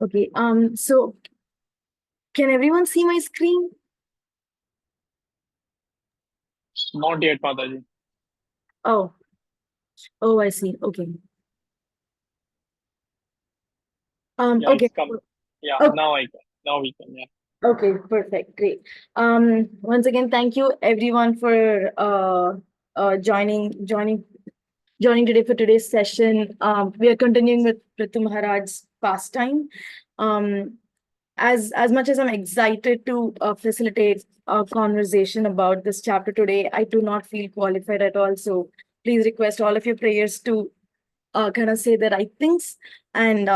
Okay. So can everyone see my screen? Not yet, Mataji. Oh, I see. Okay. Yeah, Okay. it's come. Yeah, Okay. now I can. Now we can. Yeah. Okay. Perfect. Great. Once again, thank you everyone for joining today for today's session. We are continuing with Pṛthu Mahārāj's pastime. Um, as much as I'm excited to facilitate a conversation about this chapter today, I do not feel qualified at all. So please request all of your prayers to kind of say the right things. And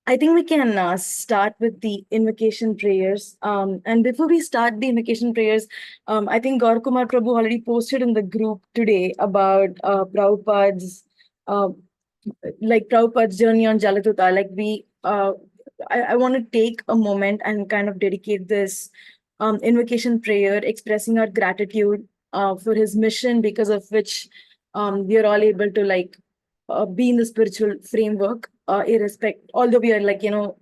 I think we can start with the invocation prayers. And before we start the invocation prayers, I think Gaur Kumar Prabhu already posted in the group today about uh, Prabhupada's journey on Jalatuta. I want to take a moment and kind of dedicate this invocation prayer, expressing our gratitude for his mission, because of which we are all able to be in the spiritual framework, although we are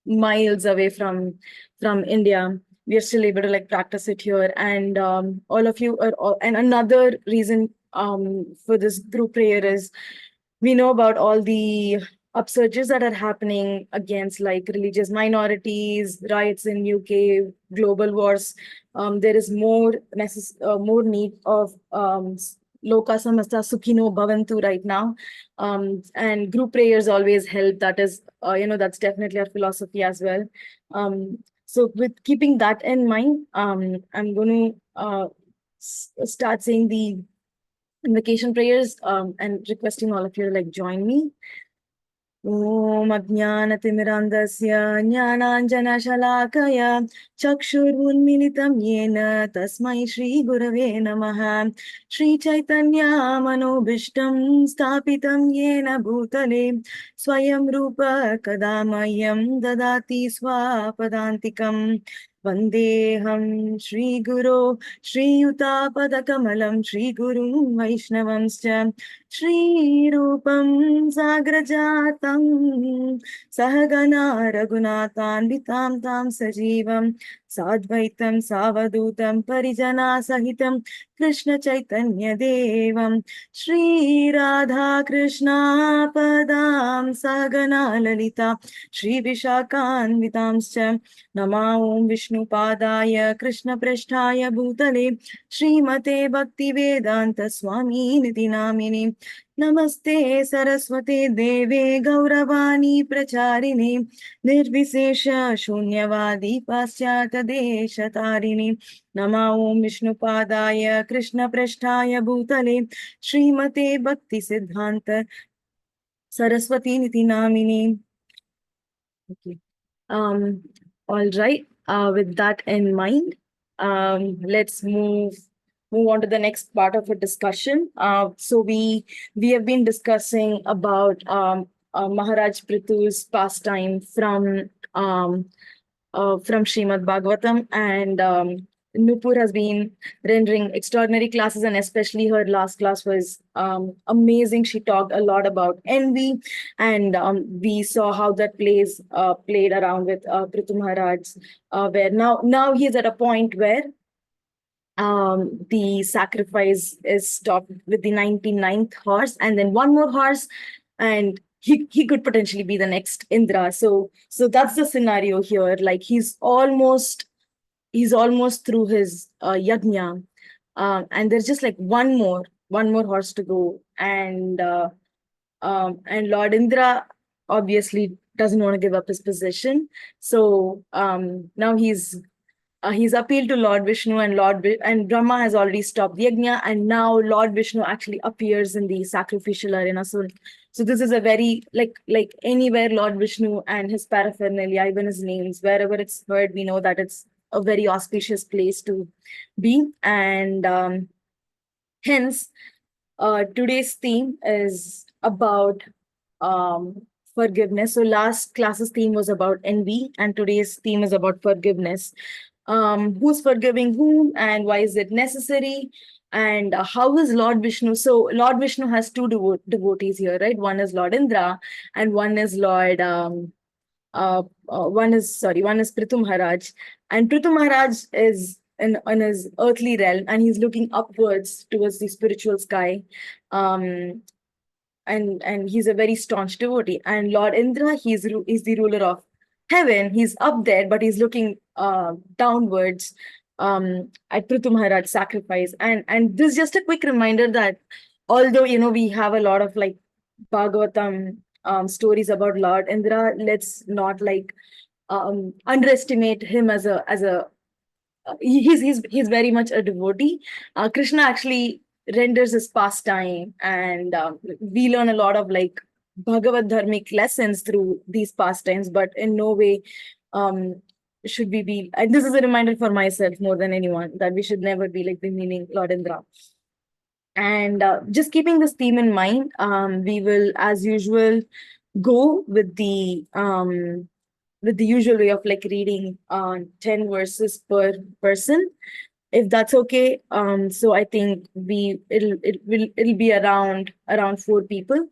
miles away from India, we are still able to practice it here. And all of you and another reason for this group prayer is we know about all the upsurges that are happening against religious minorities, riots in UK, global wars. There is more need of Loka Samasta Sukhino Bhavantu right now. And group prayers always help. That is, that's definitely our philosophy as well. So with keeping that in mind, I'm going to start saying the invocation prayers and requesting all of you to join me. ॐ अज्ञानतिमिरान्धस्य ज्ञानाञ्जनशलाकया चक्षुरुन्मिलितं येन तस्मै श्रीगुरवे नमः। श्रीचैतन्यमनोभीष्टं स्थापितं येन भूतले स्वयं रूप कदा मह्यं ददाति स्वपदान्तिकम्। वन्देऽहं श्रीगुरो श्रीयुतापदकमलं श्रीगुरुं वैष्णवंश्च श्रीरूपं साग्रजातं सहगना रघुनाथान्वितां तां सजीवं साद्वैतं सावधूतं परिजनासहितं कृष्णचैतन्यदेवं श्रीराधाकृष्णापदां सहगना ललिता श्रीविशाखान्वितांश्च नमा ॐ विष्णुपादाय कृष्णप्रेष्ठाय भूतले श्रीमते भक्तिवेदान्त स्वामीनिति नामिने नमस्ते सरस्वते देवे गौरवाणी प्रचारिणे निर्विशेष शून्यवादी पाश्चात्यदेशतारिणे नमा ॐ विष्णुपादाय कृष्णप्रेष्ठाय भूतले श्रीमते भक्तिसिद्धान्त सरस्वतीनिति नामिने. Okay. All right. With that in mind, let's move on to the next part of the discussion. So we have been discussing about Maharaj Pṛthu's pastime from Srimad Bhagavatam, and Nupur has been rendering extraordinary classes, and especially her last class was amazing. She talked a lot about envy, and we saw how that played around with Pṛthu Maharaj, where now he's at a point where the sacrifice is stopped with the 99th horse, and then one more horse, and he could potentially be the next Indra. So that's the scenario here. Like he's almost through his yajna, and there's just like one more horse to go, and Lord Indra obviously doesn't want to give up his position. So now he's appealed to Lord Viṣṇu, and Brahma has already stopped the yajna, and now Lord Viṣṇu actually appears in the sacrificial arena. So this is a very like anywhere Lord Viṣṇu and his paraphernalia, even his names, wherever it's heard, we know that it's a very auspicious place to be, and hence today's theme is about forgiveness. So last class's theme was about envy, and today's theme is about forgiveness. Who's forgiving whom, and why is it necessary? And how is Lord Viṣṇu? So Lord Viṣṇu has two devotees here, right? One is Lord Indra, and one is Lord one is Pṛthu Mahārāja, and Pṛthu Mahārāja is in his earthly realm, and he's looking upwards towards the spiritual sky. And he's a very staunch devotee. And Lord Indra, is the ruler of heaven. He's up there, but he's looking downwards at Pṛthu Mahārāja's sacrifice. And this is just a quick reminder that although we have a lot of like Bhagavatam stories about Lord Indra, let's not like underestimate him as a he's very much a devotee. Krishna actually renders his pastime, and we learn a lot of like Bhagavad dharmic lessons through these pastimes, but in no way should we be, and this is a reminder for myself more than anyone, that we should never be like demeaning Lord Indra. And just keeping this theme in mind, we will, as usual, go with the usual way of like reading 10 verses per person, if that's okay. So I think it'll be around 4 people.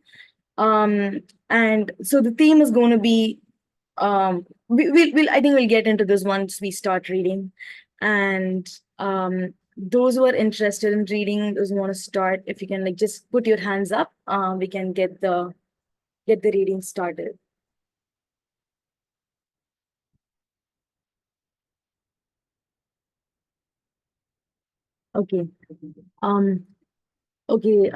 And so the theme is going to be I think we'll get into this once we start reading. And those who are interested in reading, those who want to start, if you can like just put your hands up, we can get the reading started. Okay. Okay. Okay.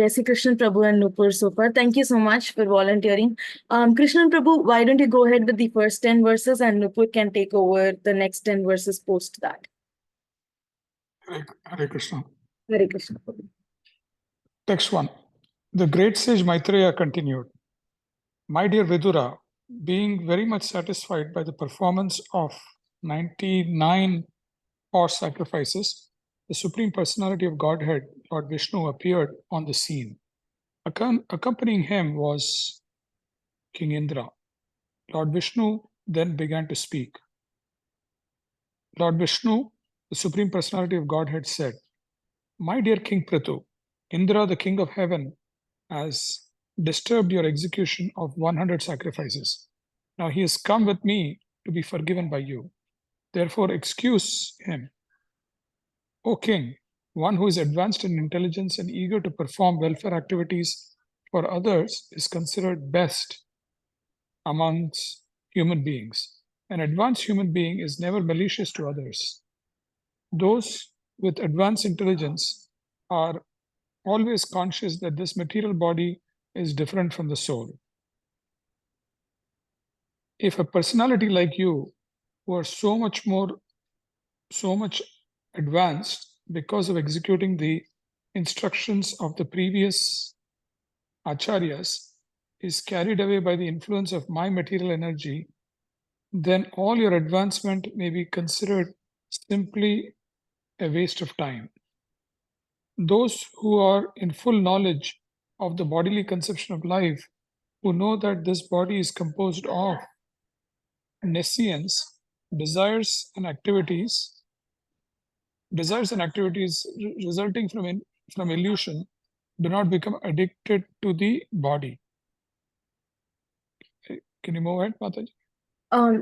I see Krishnan Prabhu and Nupur so far. Thank you so much for volunteering. Krishnan Prabhu, why don't you go ahead with the first 10 verses, and Nupur can take over the next 10 verses post that. Hare Krishna. Hare Krishna. Text 1. The great sage Maitreya continued, My dear Vidura, being very much satisfied by the performance of 99 horse sacrifices, the Supreme Personality of Godhead, Lord Viṣṇu, appeared on the scene. Accompanying him was King Indra. Lord Viṣṇu then began to speak. Lord Viṣṇu, the Supreme Personality of Godhead, said, My dear King Pṛthu, Indra, the King of Heaven, has disturbed your execution of 100 sacrifices. Now he has come with me to be forgiven by you. Therefore, excuse him. O King, one who is advanced in intelligence and eager to perform welfare activities for others is considered best amongst human beings. An advanced human being is never malicious to others. Those with advanced intelligence are always conscious that this material body is different from the soul. If a personality like you, who are so much advanced because of executing the instructions of the previous acharyas, is carried away by the influence of my material energy, then all your advancement may be considered simply a waste of time. Those who are in full knowledge of the bodily conception of life, who know that this body is composed of nescience, desires and activities resulting from illusion, do not become addicted to the body. Can you move ahead, Mataji?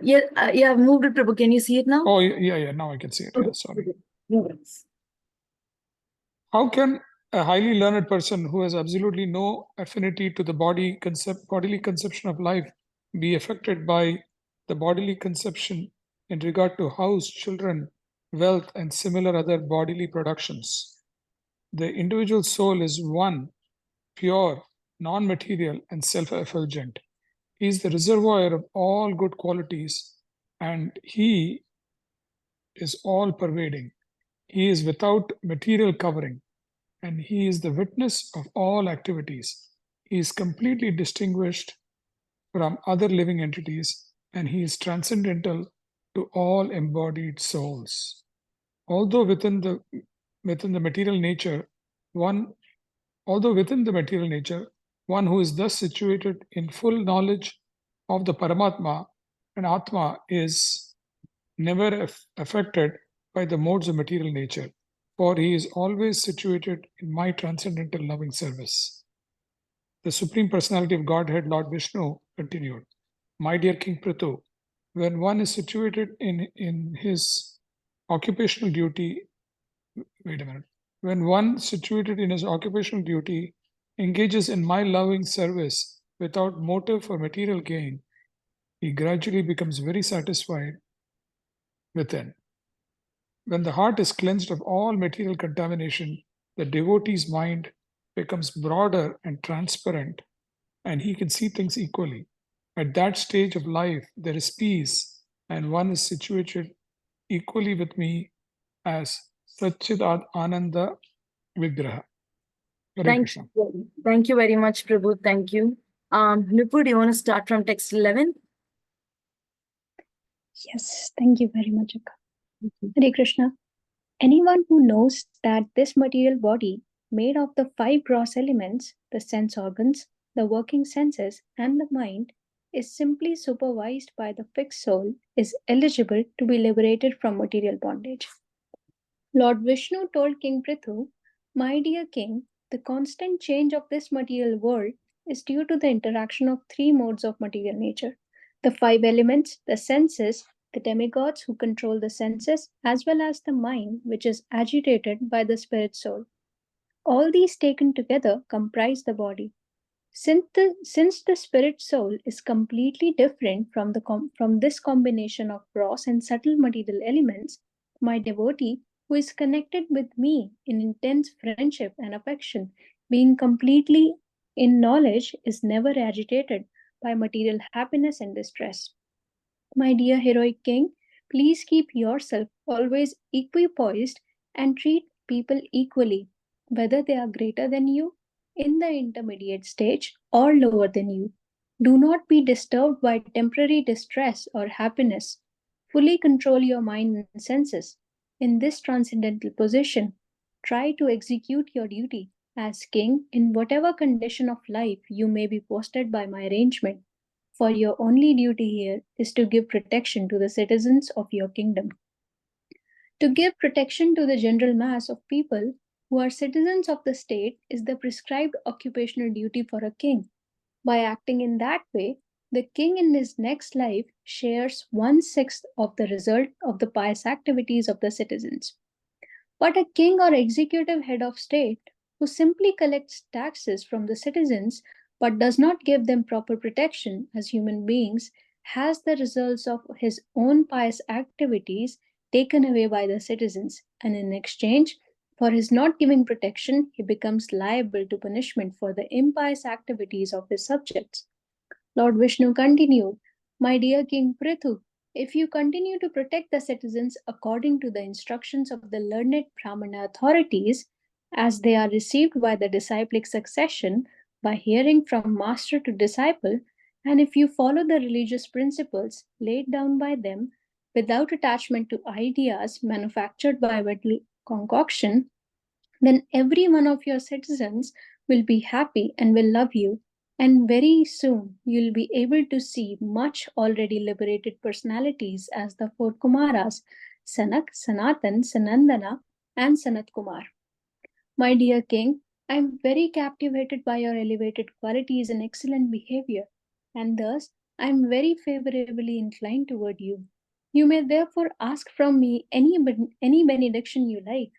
Yeah, I've moved it, Prabhu. Can you see it now? Oh, yeah, now I can see it. Okay. Yeah, sorry. Okay. No worries. How can a highly learned person who has absolutely no affinity to the bodily conception of life be affected by the bodily conception in regard to house, children, wealth, and similar other bodily productions? The individual soul is one, pure, non-material, and self-effulgent. He is the reservoir of all good qualities, and he is all-pervading. He is without material covering, and he is the witness of all activities. He is completely distinguished from other living entities, and he is transcendental to all embodied souls. Although within the material nature, one who is thus situated in full knowledge of the Paramatma and Atma is never affected by the modes of material nature, for he is always situated in my transcendental loving service. The Supreme Personality of Godhead, Lord Viṣṇu, continued, My dear King Pṛthu, when one is situated in his occupational duty, wait a minute. When one situated in his occupational duty engages in my loving service without motive for material gain, he gradually becomes very satisfied within. When the heart is cleansed of all material contamination, the devotee's mind becomes broader and transparent, and he can see things equally. At that stage of life, there is peace, and one is situated equally with me as Satchid Ananda Vigraha. Hare Thank Krishna. you. Thank you very much, Prabhu. Thank you. Nupur, do you want to start from text 11? Yes, thank you very much, Akka. Hare Krishna. Anyone who knows that this material body, made of the 5 gross elements, the sense organs, the working senses, and the mind, is simply supervised by the fixed soul, is eligible to be liberated from material bondage. Lord Viṣṇu told King Pṛthu, "My dear king, the constant change of this material world is due to the interaction of 3 modes of material nature: the 5 elements, the senses, the demigods who control the senses, as well as the mind, which is agitated by the spirit soul. All these taken together comprise the body. Since the spirit soul is completely different from this combination of gross and subtle material elements, my devotee, who is connected with me in intense friendship and affection, being completely in knowledge, is never agitated by material happiness and distress. My dear heroic king, please keep yourself always equipoised and treat people equally, whether they are greater than you, in the intermediate stage, or lower than you. Do not be disturbed by temporary distress or happiness. Fully control your mind and senses. In this transcendental position, try to execute your duty as king in whatever condition of life you may be posted by my arrangement. For your only duty here is to give protection to the citizens of your kingdom. To give protection to the general mass of people who are citizens of the state is the prescribed occupational duty for a king. By acting in that way, the king in his next life shares 1/6 of the result of the pious activities of the citizens. But a king or executive head of state who simply collects taxes from the citizens but does not give them proper protection as human beings has the results of his own pious activities taken away by the citizens, and in exchange for his not giving protection, he becomes liable to punishment for the impious activities of his subjects. Lord Viṣṇu continued, "My dear King Pṛthu, if you continue to protect the citizens according to the instructions of the learned Brahmana authorities, as they are received by the disciplic succession by hearing from master to disciple, and if you follow the religious principles laid down by them without attachment to ideas manufactured by mental concoction, then every one of your citizens will be happy and will love you, and very soon you'll be able to see much already liberated personalities as the 4 Kumaras, Sanak, Sanatan, Sanandana, and Sanat Kumar. My dear king, I am very captivated by your elevated qualities and excellent behavior, and thus I am very favorably inclined toward you. You may therefore ask from me any benediction you like.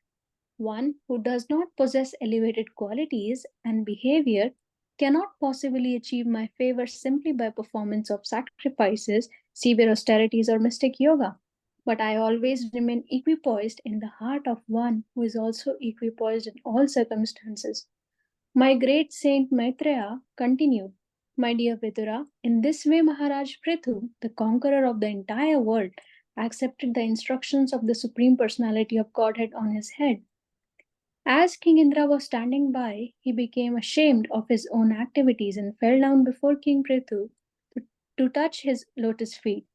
One who does not possess elevated qualities and behavior cannot possibly achieve my favor simply by performance of sacrifices, severe austerities, or mystic yoga. But I always remain equipoised in the heart of one who is also equipoised in all circumstances. My great saint Maitreya continued, "My dear Vidura, in this way Mahārāja Pṛthu, the conqueror of the entire world, accepted the instructions of the Supreme Personality of Godhead on his head. As King Indra was standing by, he became ashamed of his own activities and fell down before King Pṛthu to touch his lotus feet.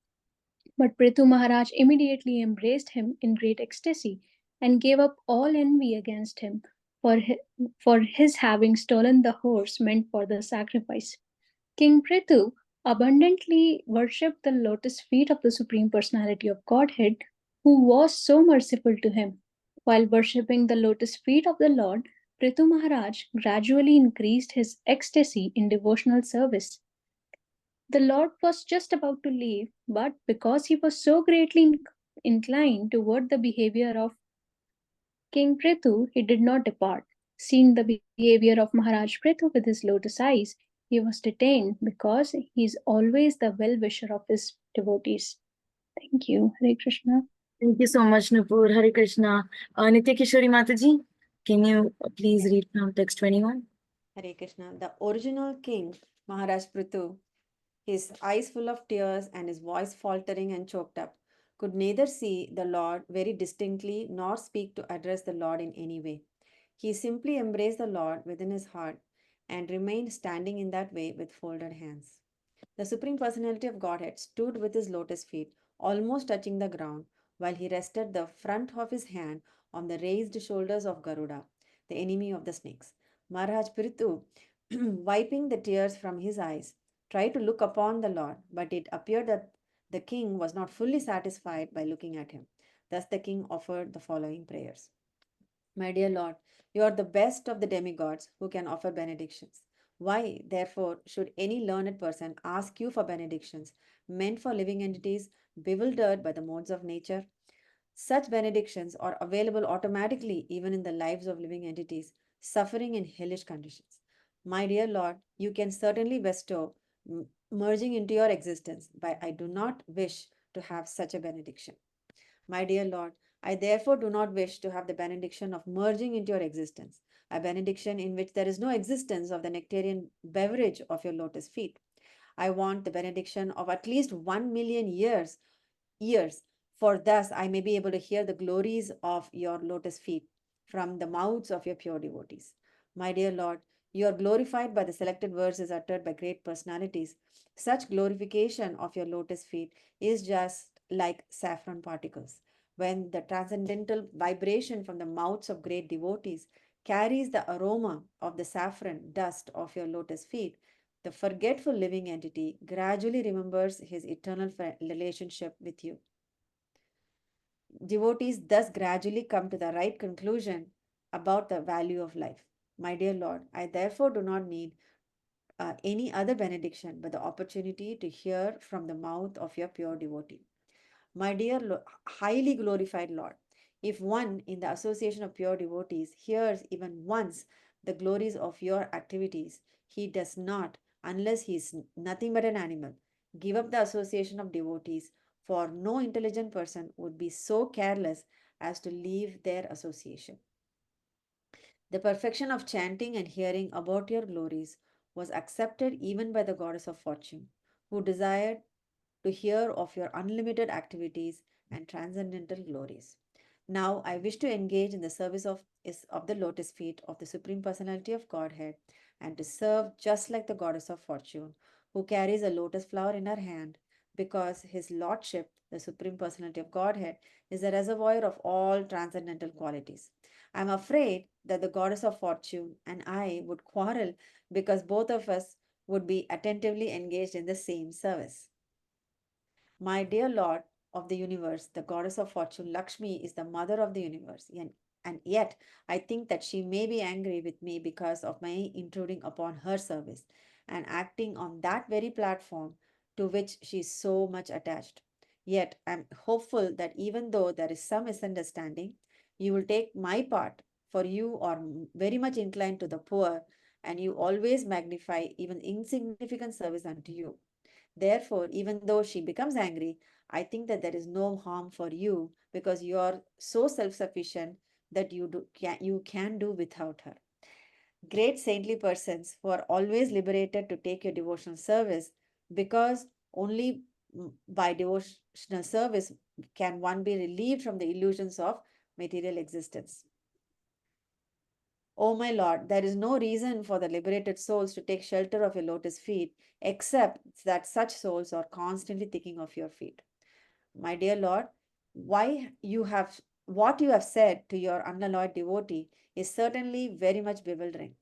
But Pṛthu Maharaj immediately embraced him in great ecstasy and gave up all envy against him for his having stolen the horse meant for the sacrifice. King Pṛthu abundantly worshipped the lotus feet of the Supreme Personality of Godhead, who was so merciful to him. While worshipping the lotus feet of the Lord, Pṛthu Maharaj gradually increased his ecstasy in devotional service. The Lord was just about to leave, but because he was so greatly inclined toward the behavior of King Pṛthu, he did not depart. Seeing the behavior of Mahārāja Pṛthu with his lotus eyes, he was detained because he is always the well-wisher of his devotees. Thank you. Hare Krishna. Thank you so much, Nupur. Hare Krishna. Nitya Kishori Mataji, can you please read from text 21? Hare Krishna. The original king, Mahārāja Pṛthu, his eyes full of tears and his voice faltering and choked up, could neither see the Lord very distinctly nor speak to address the Lord in any way. He simply embraced the Lord within his heart and remained standing in that way with folded hands. The Supreme Personality of Godhead stood with his lotus feet almost touching the ground while he rested the front of his hand on the raised shoulders of Garuda, the enemy of the snakes. Mahārāja Pṛthu, wiping the tears from his eyes, tried to look upon the Lord, but it appeared that the king was not fully satisfied by looking at him. Thus the king offered the following prayers. My dear Lord, you are the best of the demigods who can offer benedictions. Why, therefore, should any learned person ask you for benedictions meant for living entities bewildered by the modes of nature? Such benedictions are available automatically even in the lives of living entities suffering in hellish conditions. My dear Lord, you can certainly bestow merging into your existence, but I do not wish to have such a benediction. My dear Lord, I therefore do not wish to have the benediction of merging into your existence, a benediction in which there is no existence of the nectarian beverage of your lotus feet. I want the benediction of at least 1,000,000 years, for thus I may be able to hear the glories of your lotus feet from the mouths of your pure devotees. My dear Lord, you are glorified by the selected verses uttered by great personalities. Such glorification of your lotus feet is just like saffron particles. When the transcendental vibration from the mouths of great devotees carries the aroma of the saffron dust of your lotus feet, the forgetful living entity gradually remembers his eternal relationship with you. Devotees thus gradually come to the right conclusion about the value of life. My dear Lord, I therefore do not need any other benediction but the opportunity to hear from the mouth of your pure devotee. My dear, highly glorified Lord, if one in the association of pure devotees hears even once the glories of your activities, he does not, unless he is nothing but an animal, give up the association of devotees, for no intelligent person would be so careless as to leave their association. The perfection of chanting and hearing about your glories was accepted even by the goddess of fortune, who desired to hear of your unlimited activities and transcendental glories. Now I wish to engage in the service of the lotus feet of the Supreme Personality of Godhead and to serve just like the goddess of fortune, who carries a lotus flower in her hand, because his lordship, the Supreme Personality of Godhead, is the reservoir of all transcendental qualities. I am afraid that the goddess of fortune and I would quarrel because both of us would be attentively engaged in the same service. My dear Lord of the universe, the goddess of fortune, Lakshmi, is the mother of the universe. And yet, I think that she may be angry with me because of my intruding upon her service and acting on that very platform to which she is so much attached. Yet, I'm hopeful that even though there is some misunderstanding, you will take my part, for you are very much inclined to the poor and you always magnify even insignificant service unto you. Therefore, even though she becomes angry, I think that there is no harm for you because you are so self-sufficient that you can do without her. Great saintly persons who are always liberated to take your devotional service, because only by devotional service can one be relieved from the illusions of material existence. O my Lord, there is no reason for the liberated souls to take shelter of your lotus feet, except that such souls are constantly thinking of your feet. My dear Lord, what you have said to your unalloyed devotee is certainly very much bewildering.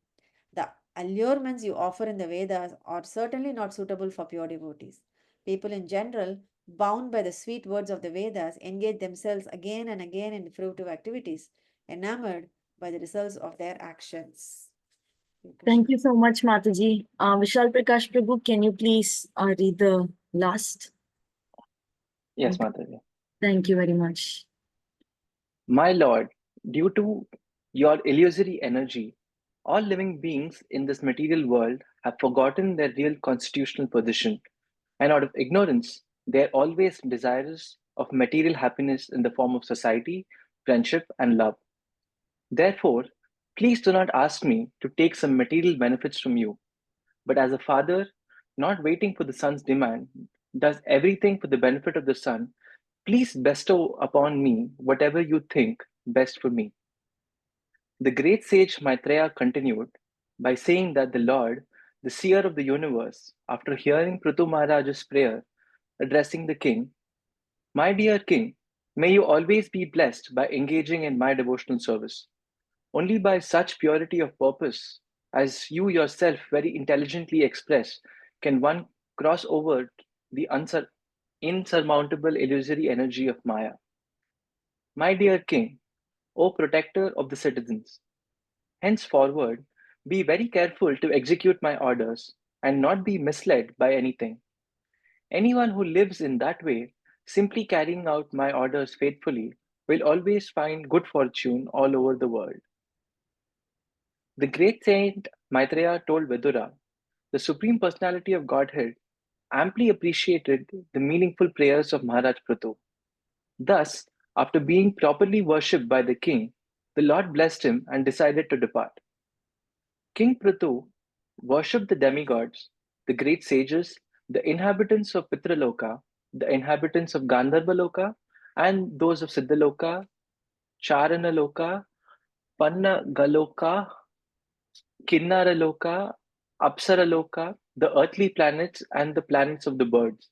The allurements you offer in the Vedas are certainly not suitable for pure devotees. People in general, bound by the sweet words of the Vedas, engage themselves again and again in fruitive activities, enamored by the results of their actions. Thank you so much, Mataji. Vishal Prakash Prabhu, can you please read the last? Yes, Mataji. Thank you very much. My Lord, due to your illusory energy, all living beings in this material world have forgotten their real constitutional position, and out of ignorance, they are always desirous of material happiness in the form of society, friendship, and love. Therefore, please do not ask me to take some material benefits from you, but as a father, not waiting for the son's demand, does everything for the benefit of the son, please bestow upon me whatever you think best for me. The great sage Maitreya continued by saying that the Lord, the seer of the universe, after hearing Pṛthu Mahārāja's prayer addressing the king, my dear king, may you always be blessed by engaging in my devotional service. Only by such purity of purpose, as you yourself very intelligently express, can one cross over the insurmountable illusory energy of Maya. My dear king, O protector of the citizens, henceforward be very careful to execute my orders and not be misled by anything. Anyone who lives in that way, simply carrying out my orders faithfully, will always find good fortune all over the world. The great saint Maitreya told Vidura, the Supreme Personality of Godhead amply appreciated the meaningful prayers of Mahārāja Pṛthu. Thus, after being properly worshipped by the king, the Lord blessed him and decided to depart. King Pṛthu worshipped the demigods, the great sages, the inhabitants of Pitraloka, the inhabitants of Gandharvaloka, and those of Siddhaloka, Charanaloka, Pannagaloka, Kinnaraloka, Apsaraloka, the earthly planets, and the planets of the birds.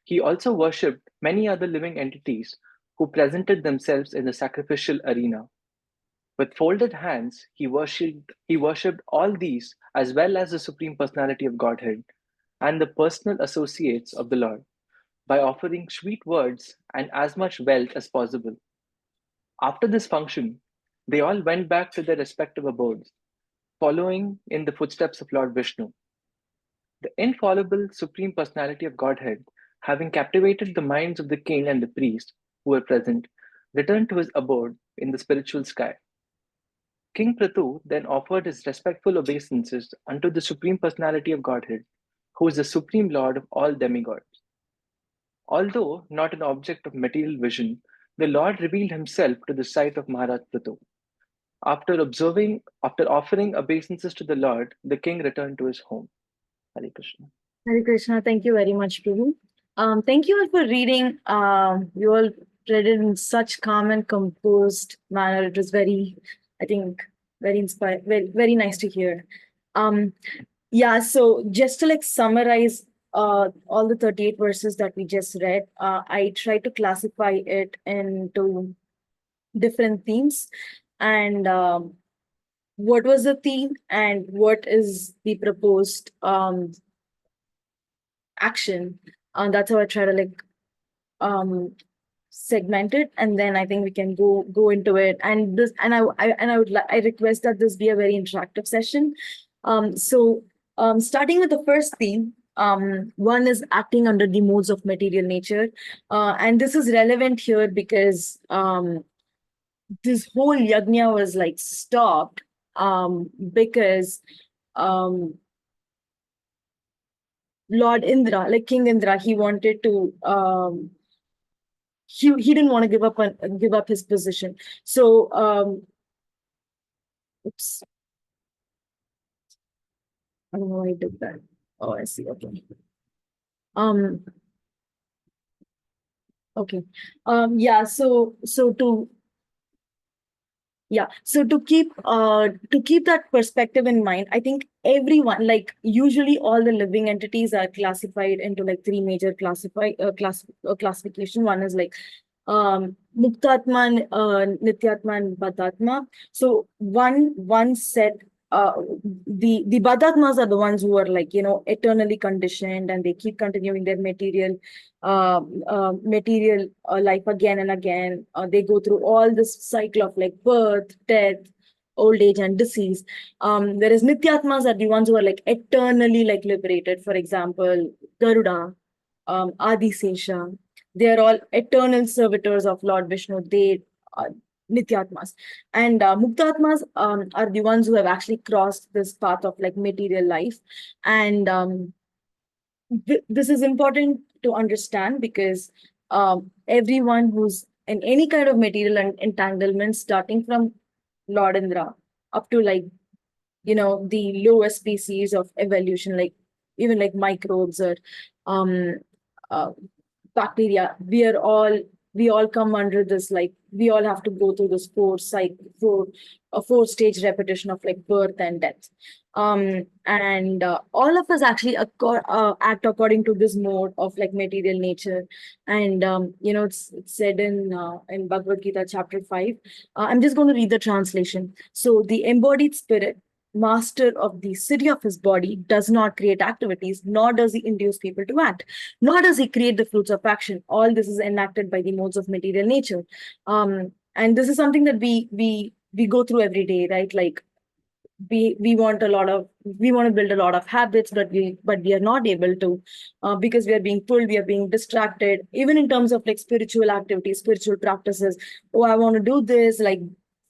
He also worshipped many other living entities who presented themselves in the sacrificial arena. With folded hands, he worshipped all these as well as the Supreme Personality of Godhead and the personal associates of the Lord by offering sweet words and as much wealth as possible. After this function, they all went back to their respective abodes, following in the footsteps of Lord Viṣṇu. The infallible Supreme Personality of Godhead, having captivated the minds of the king and the priest who were present, returned to his abode in the spiritual sky. King Pṛthu then offered his respectful obeisances unto the Supreme Personality of Godhead, who is the Supreme Lord of all demigods. Although not an object of material vision, the Lord revealed himself to the sight of Mahārāja Pṛthu. After offering obeisances to the Lord, the king returned to his home. Hare Krishna. Hare Krishna, thank you very much, Prabhu. Thank you all for reading. You all read it in such calm and composed manner. It was very, I think, very inspiring, very, very nice to hear. Yeah, so just to like summarize all the 38 verses that we just read, I tried to classify it into different themes and what was the theme and what is the proposed action. That's how I try to like segment it, and then I think we can go into it. And this, and I request that this be a very interactive session. Starting with the first theme, one is acting under the modes of material nature, and this is relevant here because this whole yajna was like stopped because Lord Indra, like King Indra, he wanted to he didn't want to give up his position. So oops. I don't know why I did that. Oh, I see. Okay. Okay. Yeah, so to keep that perspective in mind, I think everyone, like usually all the living entities are classified into like three major classification. One is like Muktatma, Nityatma, and Badatma. So one set, the Badatmas are the ones who are like, eternally conditioned and they keep continuing their material life again and again. They go through all this cycle of like birth, death, old age and disease. Whereas Nityatmas are the ones who are like eternally like liberated. For example, Garuda, Adisesha, they are all eternal servitors of Lord Viṣṇu. They are Nityatmas. And Muktatmas are the ones who have actually crossed this path of like material life. And this is important to understand because everyone who's in any kind of material entanglement, starting from Lord Indra up to like, the lowest species of evolution, like even like microbes or um, uh, bacteria, we all come under this, like we all have to go through this four stage repetition of like birth and death. And all of us actually act according to this mode of like material nature. And it's said in Bhagavad Gita chapter 5. I'm just going to read the translation. So the embodied spirit, master of the city of his body, does not create activities, nor does he induce people to act, nor does he create the fruits of action. All this is enacted by the modes of material nature. And this is something that we go through every day, right? Like we want to build a lot of habits, but we are not able to, because we are being pulled, we are being distracted, even in terms of like spiritual activities, spiritual practices. Oh, I want to do this, like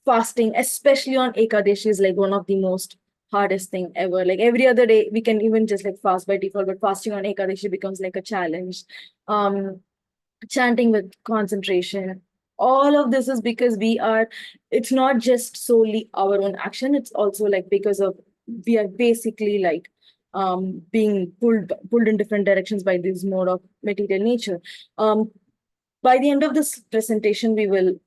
fasting, especially on Ekadashi, is like one of the most hardest thing ever. Like every other day we can even just like fast by default, but fasting on Ekadashi becomes like a challenge. um Chanting with concentration, all of this is because it's not just solely our own action, it's also like because of we are basically like being pulled in different directions by this mode of material nature. By the end of this presentation, we will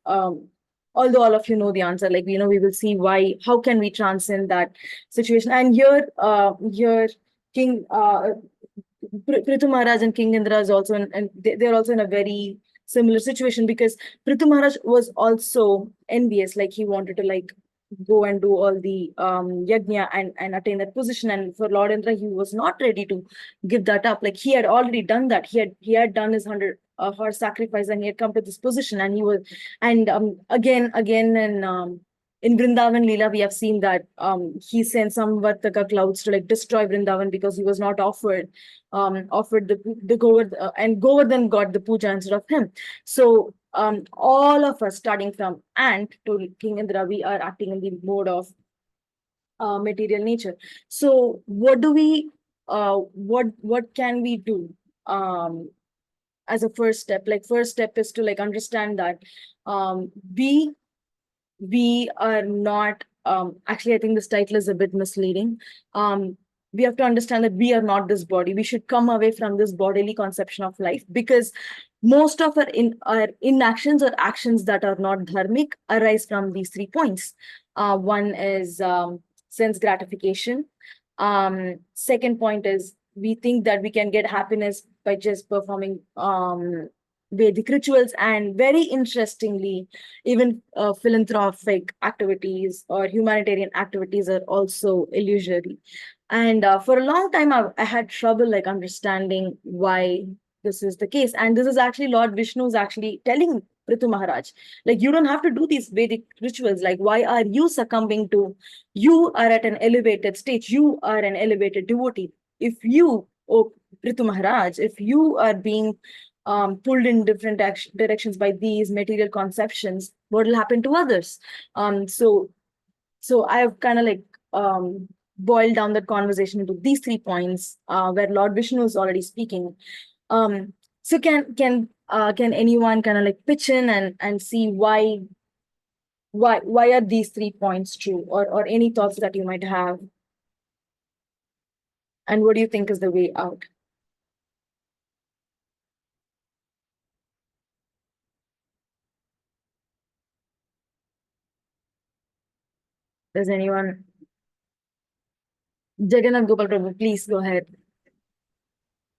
although all of you know the answer, like we will see how can we transcend that situation. And here king Pṛthu Maharaj and King Indra is also and they're also in a very similar situation, because Pṛthu Maharaj was also envious, like he wanted to like go and do all the yajna and attain that position. And for Lord Indra, he was not ready to give that up. Like he had already done that. He had done his 100 horse sacrifice, and he had come to this position. And he was, and again in Vrindavan Leela, we have seen that he sent some Vartaka clouds to like destroy Vrindavan because he was not offered the Govardhan, and Govardhan got the puja instead of him. So all of us, starting from ant to King Indra, we are acting in the mode of material nature. So what can we do as a first step? Like first step is to like understand that we are not actually, I think this title is a bit misleading. We have to understand that we are not this body. We should come away from this bodily conception of life, because most of our inactions or actions that are not dharmic arise from these 3 points. One is sense gratification. Second point is we think that we can get happiness by just performing Vedic rituals, and very interestingly, even philanthropic activities or humanitarian activities are also illusory. And for a long time, I had trouble like understanding why this is the case. And this is actually Lord Viṣṇu is actually telling Pṛthu Maharaj, like, you don't have to do these Vedic rituals. Like, why are you succumbing to? You are at an elevated stage. You are an elevated devotee. If you, oh Pṛthu Maharaj, if you are being pulled in different directions by these material conceptions, what will happen to others? So I've kind of like boiled down that conversation into these 3 points where Lord Viṣṇu is already speaking. So can anyone kind of like pitch in and see why are these 3 points true, or any thoughts that you might have, and what do you think is the way out? Does anyone? Jagannath Gopal Prabhu, please go ahead.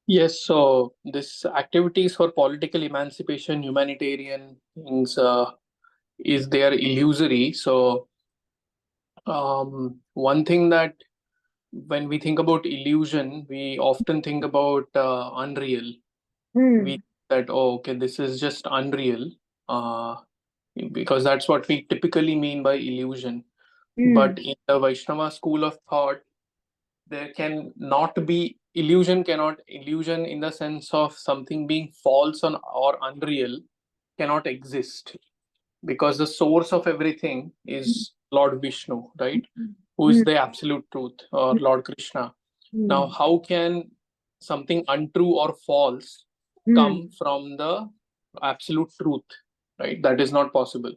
Yes, so this activities for political emancipation, humanitarian things is there illusory. So one thing that when we think about illusion, we often think about unreal. We that, oh, okay, this is just unreal, because that's what we typically mean by illusion. But in the Vaishnava school of thought, there can not be illusion in the sense of something being false or unreal cannot exist, because the source of everything is Lord Vishnu, right? Who is the absolute truth, or Lord Krishna. Now, how can something untrue or false come from the absolute truth, right? That is not possible.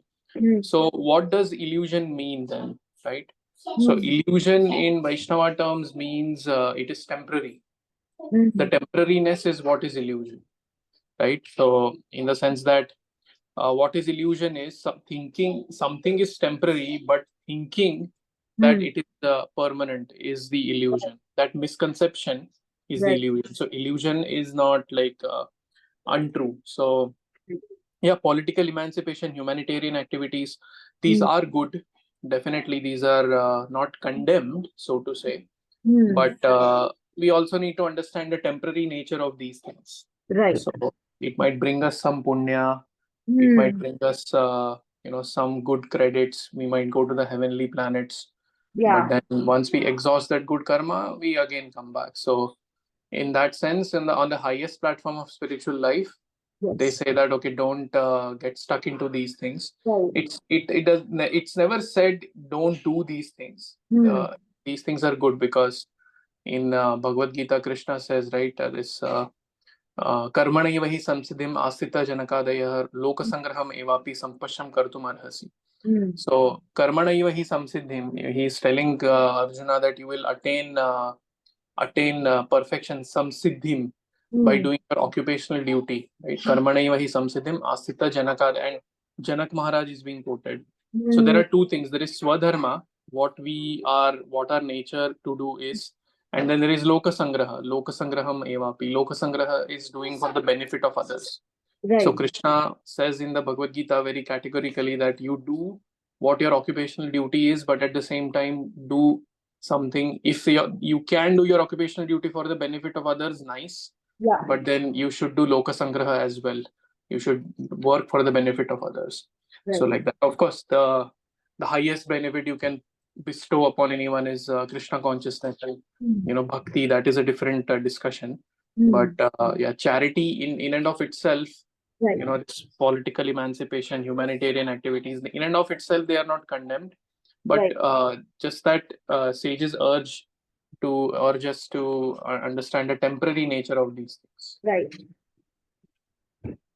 So what does illusion mean then, right? So illusion in Vaishnava terms means it is temporary. The temporariness is what is illusion, right? So in the sense that what is illusion is thinking something is temporary, but thinking that it is permanent is the illusion. That misconception is the illusion. So illusion is not like untrue. So yeah, political emancipation, humanitarian activities, these are good. Definitely, these are not condemned, so to say. But we also need to understand the temporary nature of these things. Right. So it might bring us some punya. It might bring us, some good credits. We might go to the heavenly planets. Yeah. But then once we exhaust that good karma, we again come back. So in that sense, on the highest platform of spiritual life, they say that, okay, don't get stuck into these things. Right. It's never said don't do these things. These things are good, because in Bhagavad Gita, Krishna says, right, this कर्मणैव हि संसिद्धिम् आस्थिता जनकादयः लोकसंग्रहम् एवापि संपश्यं कर्तुम् अर्हसि. So karmanaiva hi samsiddhim, he is telling Arjuna that you will attain perfection, samsiddhim, by doing your occupational duty, right? Karmanaiva hi samsiddhim asthita janaka, and Janak Mahārāja is being quoted. So there are two things. There is swadharma, what our nature to do is, and then there is loka sangraha, loka sangraham evapi. Loka sangraha is doing for the benefit of others. Right. So Krishna says in the Bhagavad Gita very categorically that you do what your occupational duty is, but at the same time do something. If you can do your occupational duty for the benefit of others, nice. Yeah. But then you should do loka sangraha as well. You should work for the benefit of others. Right. So like that, of course, the highest benefit you can bestow upon anyone is Krishna consciousness and bhakti. That is a different discussion. But yeah, charity in and of itself, Right. this political emancipation, humanitarian activities, in and of itself, they are not condemned. But just that sages urge to understand the temporary nature of these things. Right.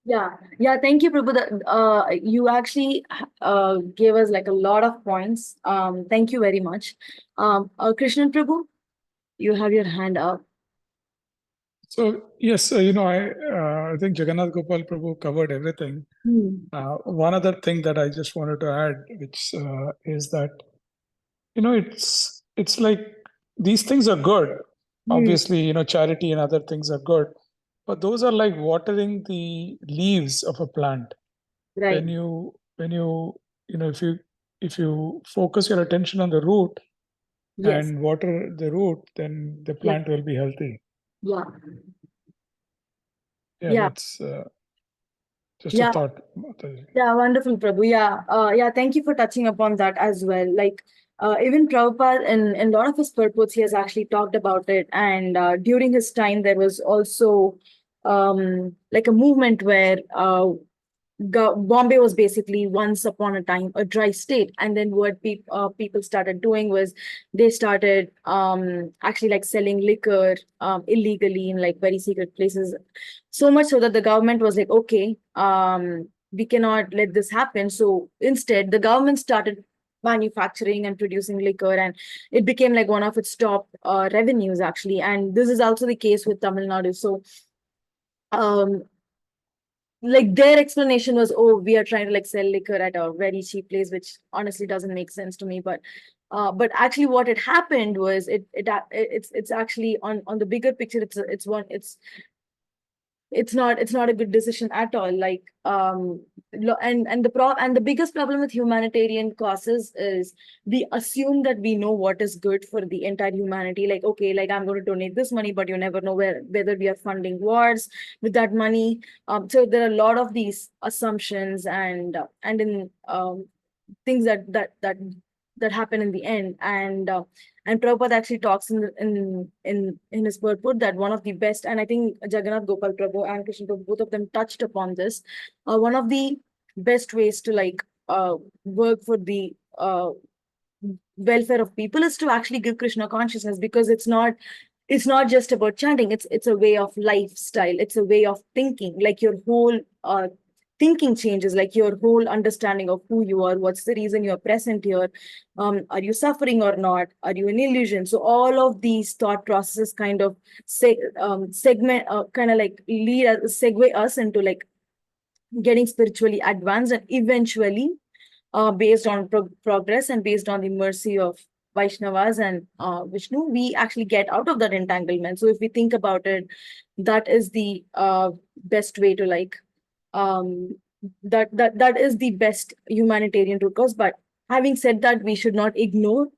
Yeah. Thank you, Pṛthu. You actually gave us like a lot of points. Thank you very much. Krishnan Pṛthu, you have your hand up. So yes, I think Jagannath Gopal Prabhu covered everything. One other thing that I just wanted to add, which is that it's like these things are good. Obviously, charity and other things are good, but those are like watering the leaves of a plant. Right. When you if you focus your attention on the root and water the root, then the plant will be healthy. Yeah. That's just a thought. Yeah, wonderful, Pṛthu. Yeah, thank you for touching upon that as well. Like even Prabhupada in a lot of his purports, he has actually talked about it. And during his time, there was also like a movement where Bombay was basically once upon a time a dry state, and then what people started doing was they started actually like selling liquor illegally in like very secret places, so much so that the government was like, okay, we cannot let this happen. So instead, the government started manufacturing and producing liquor, and it became like one of its top revenues actually. And this is also the case with Tamil Nadu. So like their explanation was, oh, we are trying to like sell liquor at a very cheap place, which honestly doesn't make sense to me. But actually what had happened was it's actually on the bigger picture, it's not a good decision at all. Like and the biggest problem with humanitarian causes is we assume that we know what is good for the entire humanity. Like, okay, like I'm going to donate this money, but you never know whether we are funding wars with that money. So there are a lot of these assumptions and in things that that happen in the end. And Prabhupada actually talks in his purport that one of the best, and I think Jagannath Gopal Prabhu and Krishna Prabhu, both of them touched upon this. One of the best ways to like work for the welfare of people is to actually give Krishna consciousness, because it's not just about chanting. It's a way of lifestyle. It's a way of thinking. Like your whole thinking changes, like your whole understanding of who you are, what's the reason you're present here, are you suffering or not, are you an illusion. So all of these thought processes kind of segment kind of like lead us, segue us into like getting spiritually advanced, and eventually based on progress and based on the mercy of Vaishnavas and Viṣṇu, we actually get out of that entanglement. So if we think about it, that is the best way to like that is the best humanitarian root cause. But having said that, we should not ignore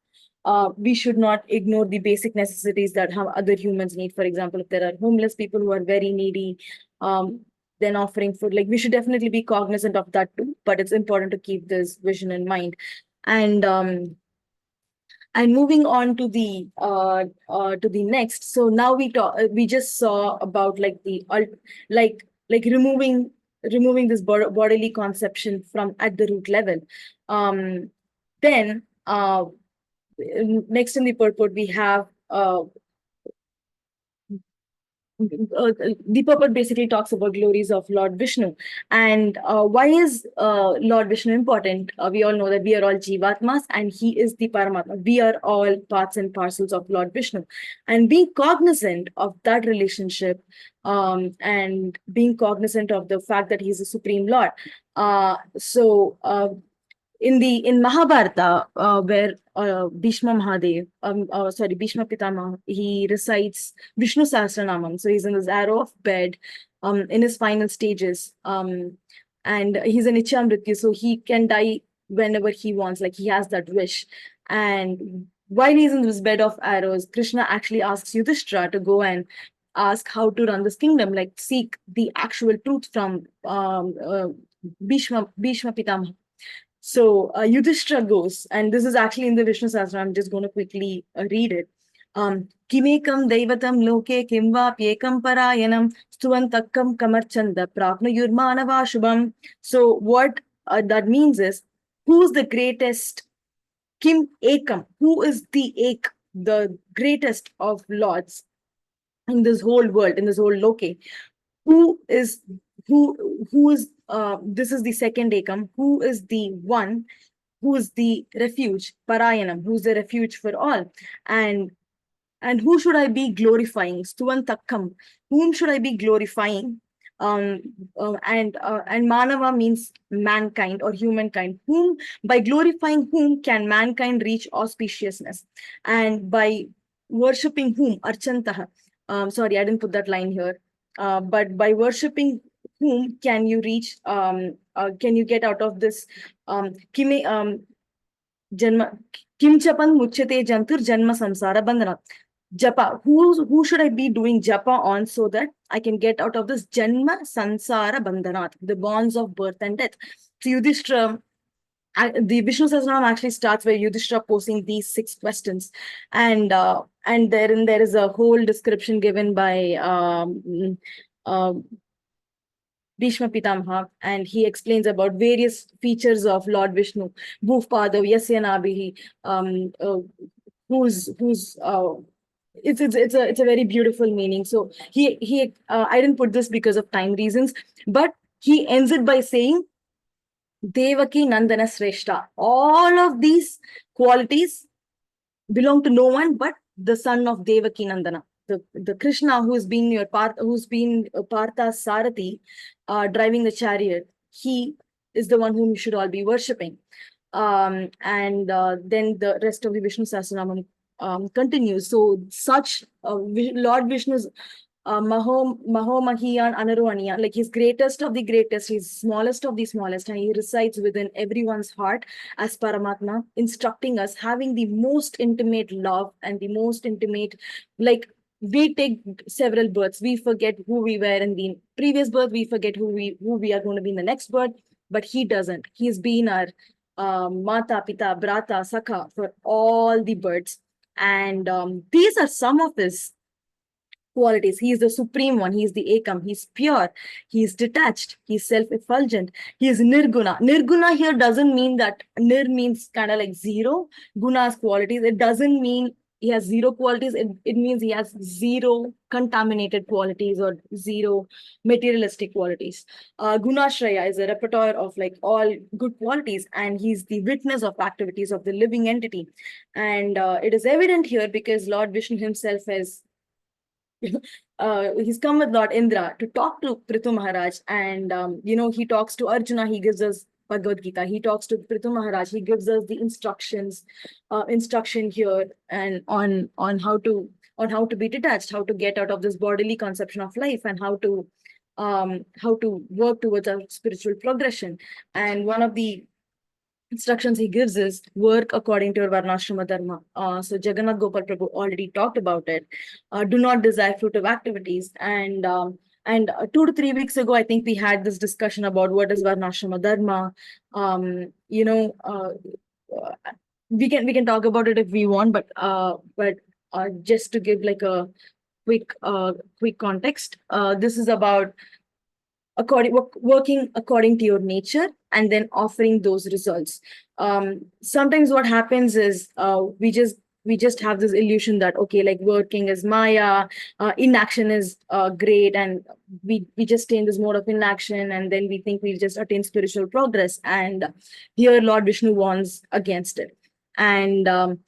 the basic necessities that other humans need. For example, if there are homeless people who are very needy, then offering food, like we should definitely be cognizant of that too. But it's important to keep this vision in mind. And moving on to the next. So now we just saw about like the like removing this bodily conception from at the root level. Then next in the purport we have the purport basically talks about glories of Lord Viṣṇu. And why is Lord Viṣṇu important? We all know that we are all Jivatmas and he is the Paramatma. We are all parts and parcels of Lord Viṣṇu. And being cognizant of that relationship, and being cognizant of the fact that he's a Supreme Lord. In Mahārāja, where Bhishma Pitama, he recites Viṣṇu Sahasranamam. So he's in this arrow of bed, in his final stages, and he's an Ichamrityu, so he can die whenever he wants. Like he has that wish. And while he's in this bed of arrows, Krishna actually asks Yudhishthira to go and ask how to run this kingdom, like seek the actual truth from Bhishma Pitama. So Yudhishthira goes, and this is actually in the Viṣṇu Sahasranam. I'm just going to quickly read it. Kimekam daivatam loke kimva pyekam parayanam stuvantakkam kamarchanda prapnayurmanava shubham. So what that means is, who's the greatest? Kim ekam, who is the ek, the greatest of lords in this whole world, in this whole loke? Who is this is the second ekam, who is the one, who is the refuge, parayanam, who's the refuge for all. And who should I be glorifying? Stuvantakkam, whom should I be glorifying? And manava means mankind or humankind. Whom, by glorifying whom can mankind reach auspiciousness? And by worshipping whom, archantaha. Sorry, I didn't put that line here. But by worshipping whom can you reach, can you get out of this janma kim chapan muchyate jantur janma samsara bandhana. Japa, who should I be doing japa on, so that I can get out of this janma samsara bandhanat, the bonds of birth and death. So Yudhishthira, the Viṣṇu Sahasranam actually starts by Yudhishthira posing these 6 questions, and therein there is a whole description given by Bhishma Pitamaha, and he explains about various features of Lord Viṣṇu. Bhuvpadav Yasya Nabhihi, it's a very beautiful meaning. So he I didn't put this because of time reasons, but he ends it by saying Devaki Nandana Sreshta. All of these qualities belong to no one but the son of Devaki Nandana. The Krishna who's been Partha's Sarathi, driving the chariot. He is the one whom you should all be worshipping. Then the rest of the Viṣṇu Sahasranam continues. So such Lord Viṣṇu's Mahomahiyan Anaruaniya, like he's greatest of the greatest, he's smallest of the smallest, and he resides within everyone's heart as Paramatma, instructing us, having the most intimate love and the most intimate, like we take several births, we forget who we were in the previous birth, we forget who we are going to be in the next birth, but he doesn't. He's been our Mata, Pita, Brata, Sakha, for all the birds. And these are some of his qualities. He is the supreme one. He is the Ekam. He's pure. He's detached. He's self-effulgent. He is Nirguna. Nirguna here doesn't mean that Nir means kind of like zero. Guna's qualities. It doesn't mean he has zero qualities. It means he has zero contaminated qualities or zero materialistic qualities. Gunashraya is a repertoire of like all good qualities, and he's the witness of activities of the living entity. And it is evident here because Lord Viṣṇu himself has he's come with Lord Indra to talk to Pṛthu Mahārāja, and he talks to Arjuna. He gives us Bhagavad Gita. He talks to Pṛthu Mahārāja. He gives us the instruction here and on how to be detached, how to get out of this bodily conception of life, and how to work towards our spiritual progression. And one of the instructions he gives is work according to your Varnashrama Dharma. So Jagannath Gopal Prabhu already talked about it. Do not desire fruitive activities. And 2 to 3 weeks ago, I think we had this discussion about what is Varnashrama Dharma. We can talk about it if we want, but just to give like a quick context, this is about working according to your nature and then offering those results. Sometimes what happens is we just have this illusion that, okay, like working is Maya, inaction is great, and we just stay in this mode of inaction, and then we think we'll just attain spiritual progress. And here Lord Viṣṇu warns against it. And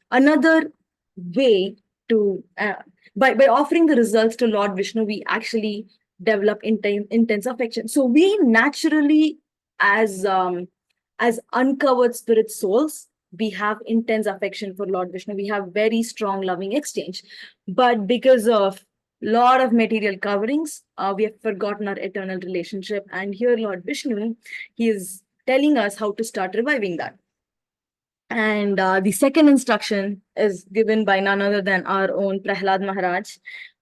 another way to by offering the results to Lord Viṣṇu, we actually develop intense affection. So we naturally, as uncovered spirit souls, we have intense affection for Lord Viṣṇu. We have very strong loving exchange. But because of lot of material coverings, we have forgotten our eternal relationship. And here Lord Viṣṇu, he is telling us how to start reviving that. And the second instruction is given by none other than our own Prahlad Mahārāja.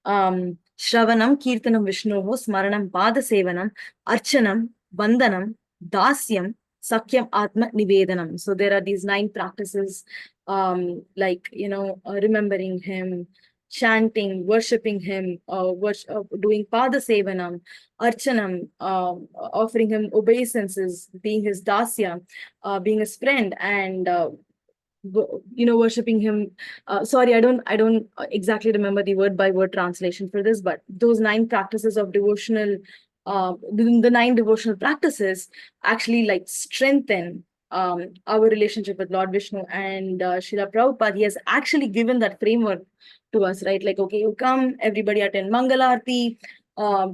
Shravanam, Kirtanam, Viṣṇoho, Smaranam, Pada Sevanam, Archanam, Vandanam, Dasyam, Sakyam, Atma, Nivedanam. So there are these 9 practices, remembering him, chanting, worshipping him, doing Pada Sevanam, Archanam, offering him obeisances, being his Dasya, being his friend, and worshipping him. Sorry, I don't exactly remember the word by word translation for this, but those 9 practices of devotional, the 9 devotional practices actually like strengthen our relationship with Lord Viṣṇu. And Srila Prabhupada, he has actually given that framework to us, right? Like, okay, you come, everybody attend Mangalarti,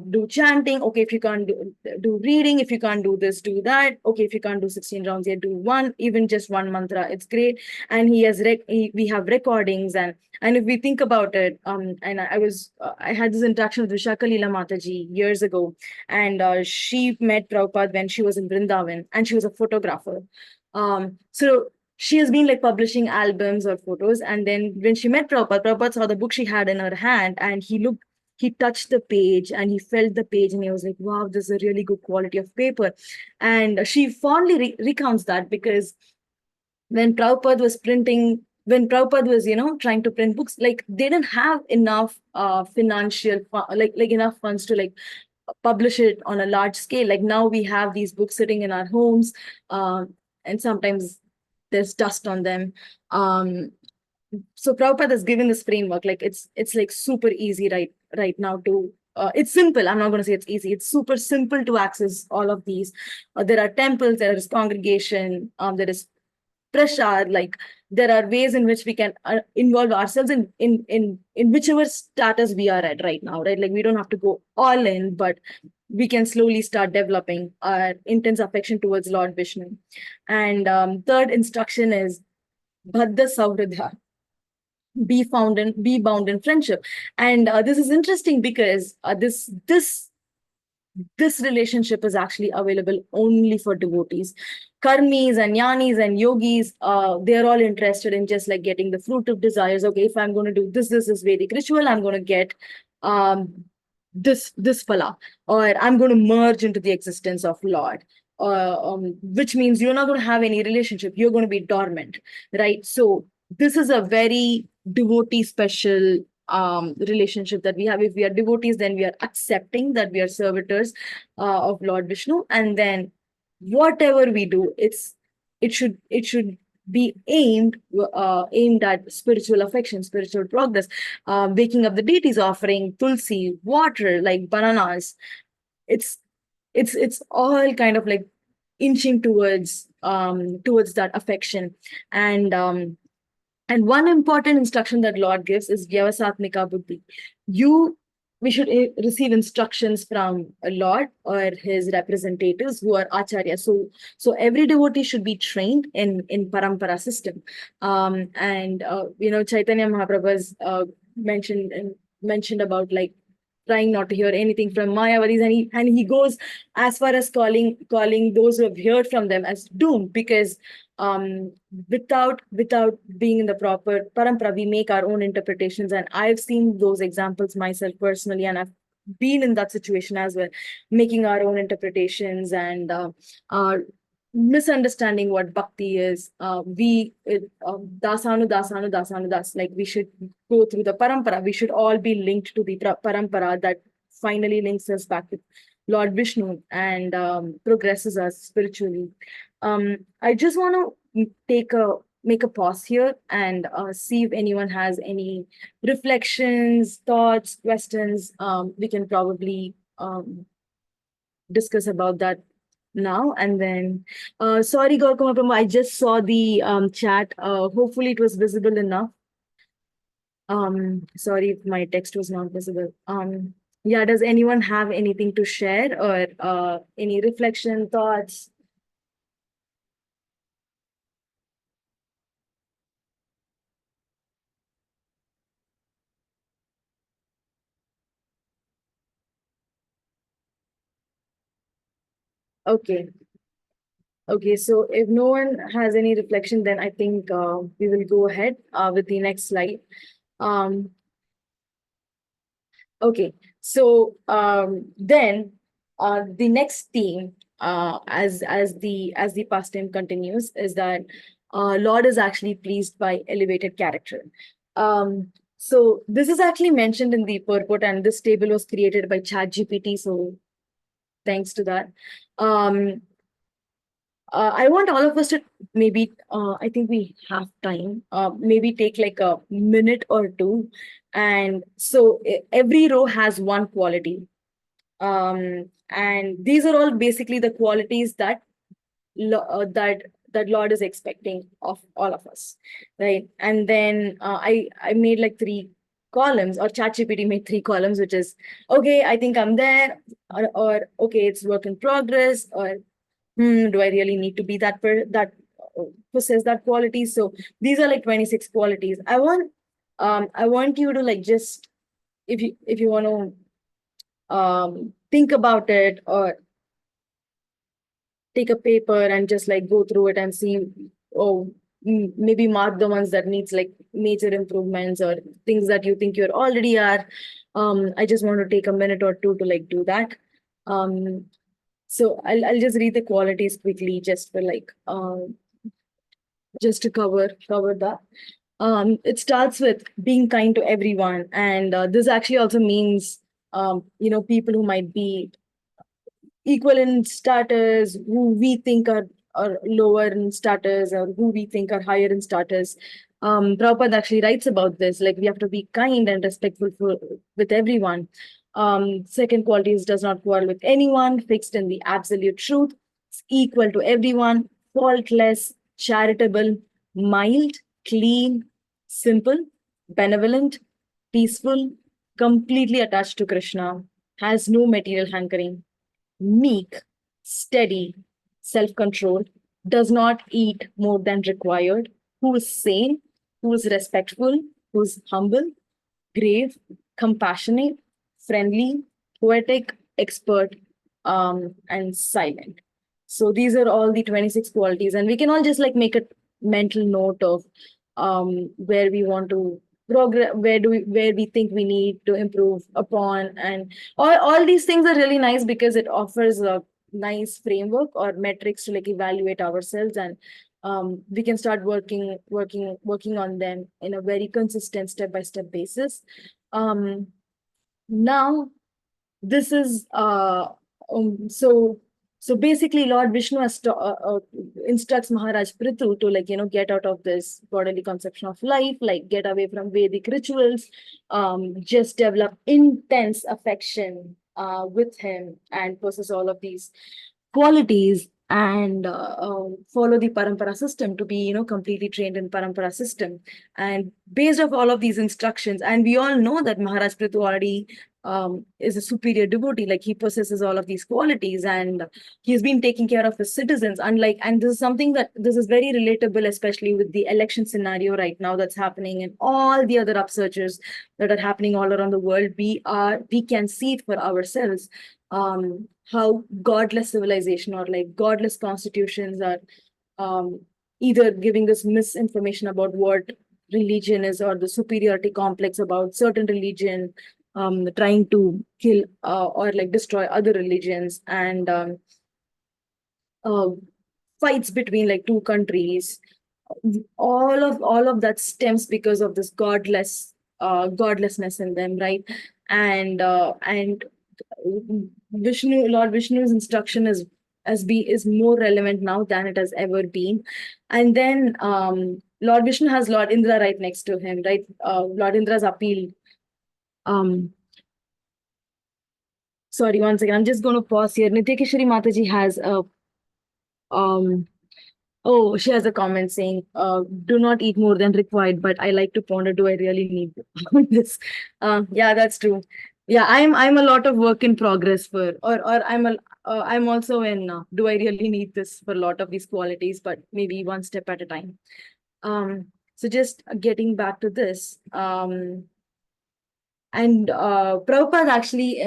do chanting. Okay, if you can't do reading, if you can't do this, do that. Okay, if you can't do 16 rounds, do one, even just one mantra, it's great. And he has we have recordings, and if we think about it, and I had this interaction with Vishakha Mataji years ago, and she met Prabhupada when she was in Vrindavan, and she was a photographer. So she has been like publishing albums or photos, and then when she met Prabhupada saw the book she had in her hand, and he touched the page and he felt the page, and he was like, wow, this is a really good quality of paper. And she fondly recounts that because when Prabhupada was trying to print books, like they didn't have enough financial, like enough funds to like publish it on a large scale. Like now we have these books sitting in our homes, and sometimes there's dust on them. So Prabhupada has given this framework, like it's like super easy right now to, it's simple. I'm not going to say it's easy. It's super simple to access all of these. There are temples, there is congregation, there is prashad. Like there are ways in which we can involve ourselves in whichever status we are at right now, right? Like we don't have to go all in, but we can slowly start developing our intense affection towards Lord Viṣṇu. And third instruction is Bhadda Sauhridha. Be bound in friendship. And this is interesting because this relationship is actually available only for devotees. Karmis and jnanis and yogis, they're all interested in just like getting the fruit of desires. Okay, if I'm going to do this Vedic ritual, I'm going to get this phala, or I'm going to merge into the existence of Lord. which means you're not going to have any relationship. You're going to be dormant, right? So this is a very devotee special relationship that we have. If we are devotees, then we are accepting that we are servitors of Lord Vishnu, and then whatever we do, it should be aimed at spiritual affection, spiritual progress, waking up the deities, offering tulsi, water, like bananas. It's all kind of like inching towards that affection. And one important instruction that Lord gives is Vyavasatmika Buddhi. We should receive instructions from a Lord or his representatives who are Acharya. So every devotee should be trained in Parampara system. Chaitanya Mahaprabhu's mentioned about like trying not to hear anything from Mayavadis, and he goes as far as calling those who have heard from them as doomed, because without being in the proper parampara, we make our own interpretations. And I've seen those examples myself personally, and I've been in that situation as well, making our own interpretations and misunderstanding what bhakti is. Dasanu das, like we should go through the parampara. We should all be linked to the parampara that finally links us back to Lord Vishnu and progresses us spiritually. I just want to make a pause here and see if anyone has any reflections, thoughts, questions. We can probably discuss about that now. And then sorry Gaurav, I just saw the chat. Hopefully it was visible enough. Sorry if my text was not visible. Yeah, does anyone have anything to share or any reflection, thoughts? Okay. Okay, so if no one has any reflection, then I think we will go ahead with the next slide. Okay, so then the next theme, as the pastime continues, is that Lord is actually pleased by elevated character. So this is actually mentioned in the purport, and this table was created by ChatGPT. So thanks to that. I want all of us to maybe, I think we have time, maybe take like a minute or two. And so every row has one quality. And these are all basically the qualities that Lord is expecting of all of us, right? And then I made like 3 columns, or ChatGPT made 3 columns, which is, okay, I think I'm there, or okay, it's work in progress, or do I really need to be that possess that quality? So these are like 26 qualities. I want you to like just, if you want to think about it, or take a paper and just like go through it and see, maybe mark the ones that needs like major improvements, or things that you think you already are. I just want to take a minute or two to like do that. So I'll just read the qualities quickly, just for like just to cover that. It starts with being kind to everyone, and this actually also means people who might be equal in status, who we think are lower in status, or who we think are higher in status. Prabhupada actually writes about this, like we have to be kind and respectful with everyone. Second quality is does not quarrel with anyone, fixed in the absolute truth, equal to everyone, faultless, charitable, mild, clean, simple, benevolent, peaceful, completely attached to Krishna, has no material hankering, meek, steady, self-controlled, does not eat more than required, who is sane, who is respectful, who is humble, grave, compassionate, friendly, poetic, expert, and silent. So these are all the 26 qualities, and we can all just like make a mental note of where we want to progress, where we think we need to improve upon. And all these things are really nice because it offers nice framework or metrics to like evaluate ourselves, and we can start working on them in a very consistent step-by-step basis. Now this is so basically Lord Viṣṇu has instructs Mahārāja Pṛthu to like get out of this bodily conception of life, like get away from Vedic rituals, just develop intense affection with him and possess all of these qualities, and follow the parampara system to be completely trained in parampara system. And based off all of these instructions, and we all know that Mahārāja Pṛthu already is a superior devotee, like he possesses all of these qualities, and he's been taking care of his citizens. And this is something that this is very relatable, especially with the election scenario right now that's happening and all the other upsurges that are happening all around the world. We can see it for ourselves, how godless civilization or like godless constitutions are either giving us misinformation about what religion is, or the superiority complex about certain religion, trying to kill or like destroy other religions, and fights between like two countries. All of that stems because of this godlessness in them, right? And Lord Viṣṇu's instruction is more relevant now than it has ever been. And then Lord Viṣṇu has Lord Indra right next to him, right? Lord Indra's appeal. Sorry, one second. I'm just going to pause here. Nityakeshwari Mataji has a she has a comment saying, do not eat more than required, but I like to ponder, do I really need this? Yeah, that's true. Yeah, I'm a lot of work in progress or I'm also in, do I really need this for a lot of these qualities, but maybe one step at a time. So just getting back to this, and Prabhupada actually,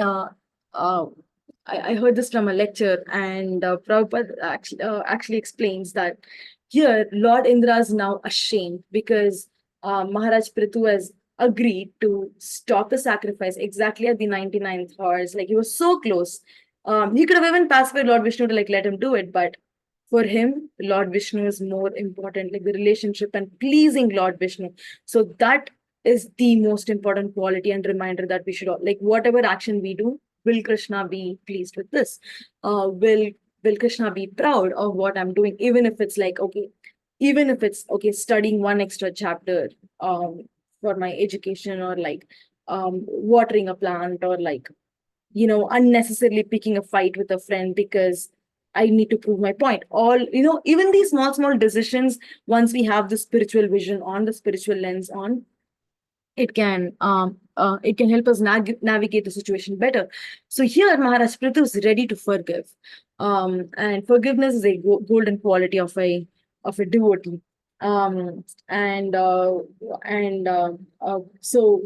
I heard this from a lecture, and Prabhupada actually explains that here Lord Indra is now ashamed because Mahārāja Pṛthu has agreed to stop the sacrifice exactly at the 99th horse. Like he was so close. He could have even pacified Lord Viṣṇu to like let him do it, but for him, Lord Viṣṇu is more important, like the relationship and pleasing Lord Viṣṇu. So that is the most important quality and reminder that we should like whatever action we do, will Krishna be pleased with this? Will Krishna be proud of what I'm doing, even if it's like studying one extra chapter for my education, or like watering a plant, or like unnecessarily picking a fight with a friend because I need to prove my point. Even these small decisions, once we have the spiritual vision on, the spiritual lens on, it can help us navigate the situation better. So here Mahārāja Pṛthu is ready to forgive, and forgiveness is a golden quality of a devotee. So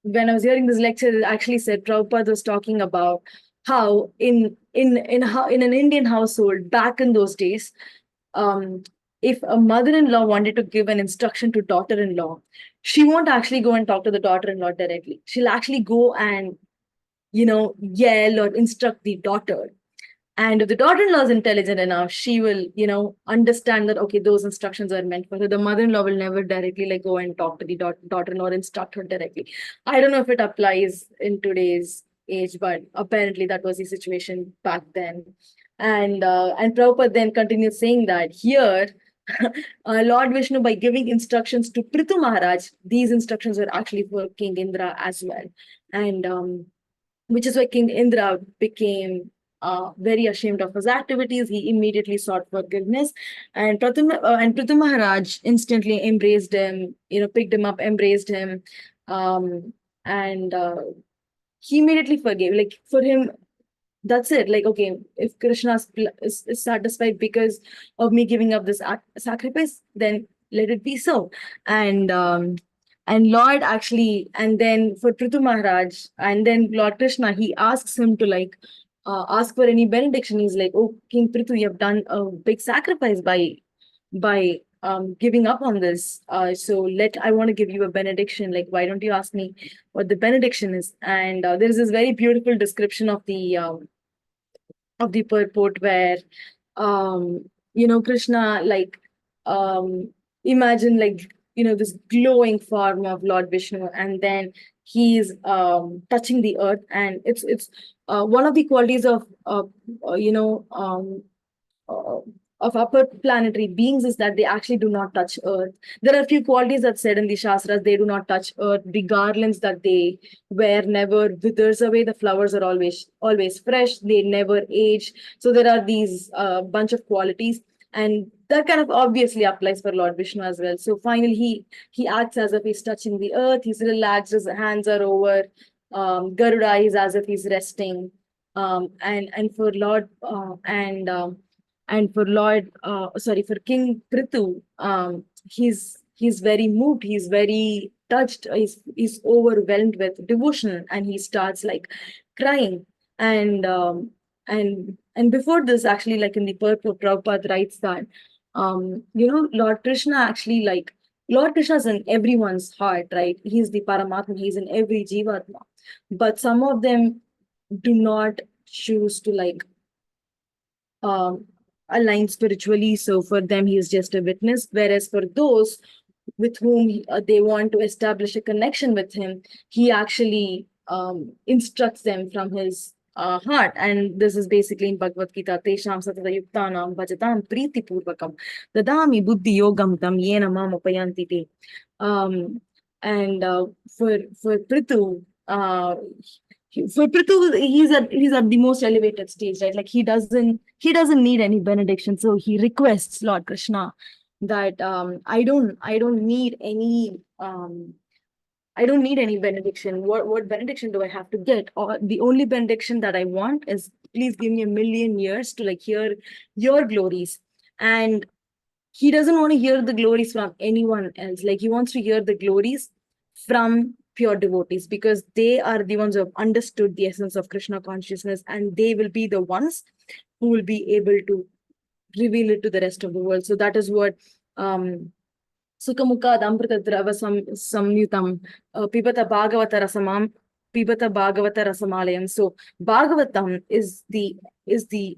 when I was hearing this lecture, it actually said Prabhupada was talking about how in an Indian household back in those days, if a mother-in-law wanted to give an instruction to daughter-in-law, she won't actually go and talk to the daughter-in-law directly. She'll actually go and yell or instruct the daughter. And if the daughter-in-law is intelligent enough, she will, understand that, okay, those instructions are meant for her. The mother-in-law will never directly like go and talk to the daughter-in-law or instruct her directly. I don't know if it applies in today's age, but apparently that was the situation back then. And Prabhupada then continues saying that here, Lord Viṣṇu, by giving instructions to Pṛthu Mahārāja, these instructions were actually for King Indra as well. And which is why King Indra became very ashamed of his activities. He immediately sought forgiveness, and Pṛthu Mahārāja instantly embraced him, picked him up, embraced him, and he immediately forgave. Like for him, that's it. Like, okay, if Krishna is satisfied because of me giving up this sacrifice, then let it be so. And Lord actually, and then for Pṛthu Mahārāja, and then Lord Krishna, he asks him to like ask for any benediction. He's like, oh, King Pṛthu, you have done a big sacrifice by giving up on this. So I want to give you a benediction. Like, why don't you ask me what the benediction is? And there is this very beautiful description of the the purport where, Krishna, like, imagine, like, this glowing form of Lord Vishnu, and then he's touching the earth, and it's one of the qualities of uh, of upper planetary beings is that they actually do not touch earth. There are a few qualities that said in the Shastras: they do not touch earth. The garlands that they wear never withers away. The flowers are always fresh. They never age. So there are these bunch of qualities, and that kind of obviously applies for Lord Vishnu as well. So finally, he acts as if he's touching the earth. He's relaxed. His hands are over Garuda. He's as if he's resting. And for Lord and for for King Pṛthu, he's very moved, he's very touched, he's overwhelmed with devotion, and he starts like crying. And before this, actually, like in the purport, Prabhupada writes that Lord Krishna actually, like, Lord Krishna is in everyone's heart, right? He's the Paramatma, he's in every Jivatma. But some of them do not choose to like align spiritually. So for them, he is just a witness. Whereas for those with whom they want to establish a connection with him, he actually instructs them from his heart. And this is basically in Bhagavad Gita: Tesham satata yuktanam bhajatam priti purvakam dadami buddhi yogam tam yena mam upayanti te. And for Pṛthu, for Pṛthu, he's at the most elevated stage, right? Like he doesn't need any benediction, so he requests Lord Krishna that I don't need any benediction. What benediction do I have to get? Or the only benediction that I want is, please give me 1,000,000 years to like hear your glories. And he doesn't want to hear the glories from anyone else. Like he wants to hear the glories from pure devotees, because they are the ones who have understood the essence of Krishna consciousness, and they will be the ones who will be able to reveal it to the rest of the world. So that is what Sukhamukha Amrita Drava Samyutam Pibata Bhagavata Rasamam Pibata Bhagavata Rasamalayam. So Bhagavatam is the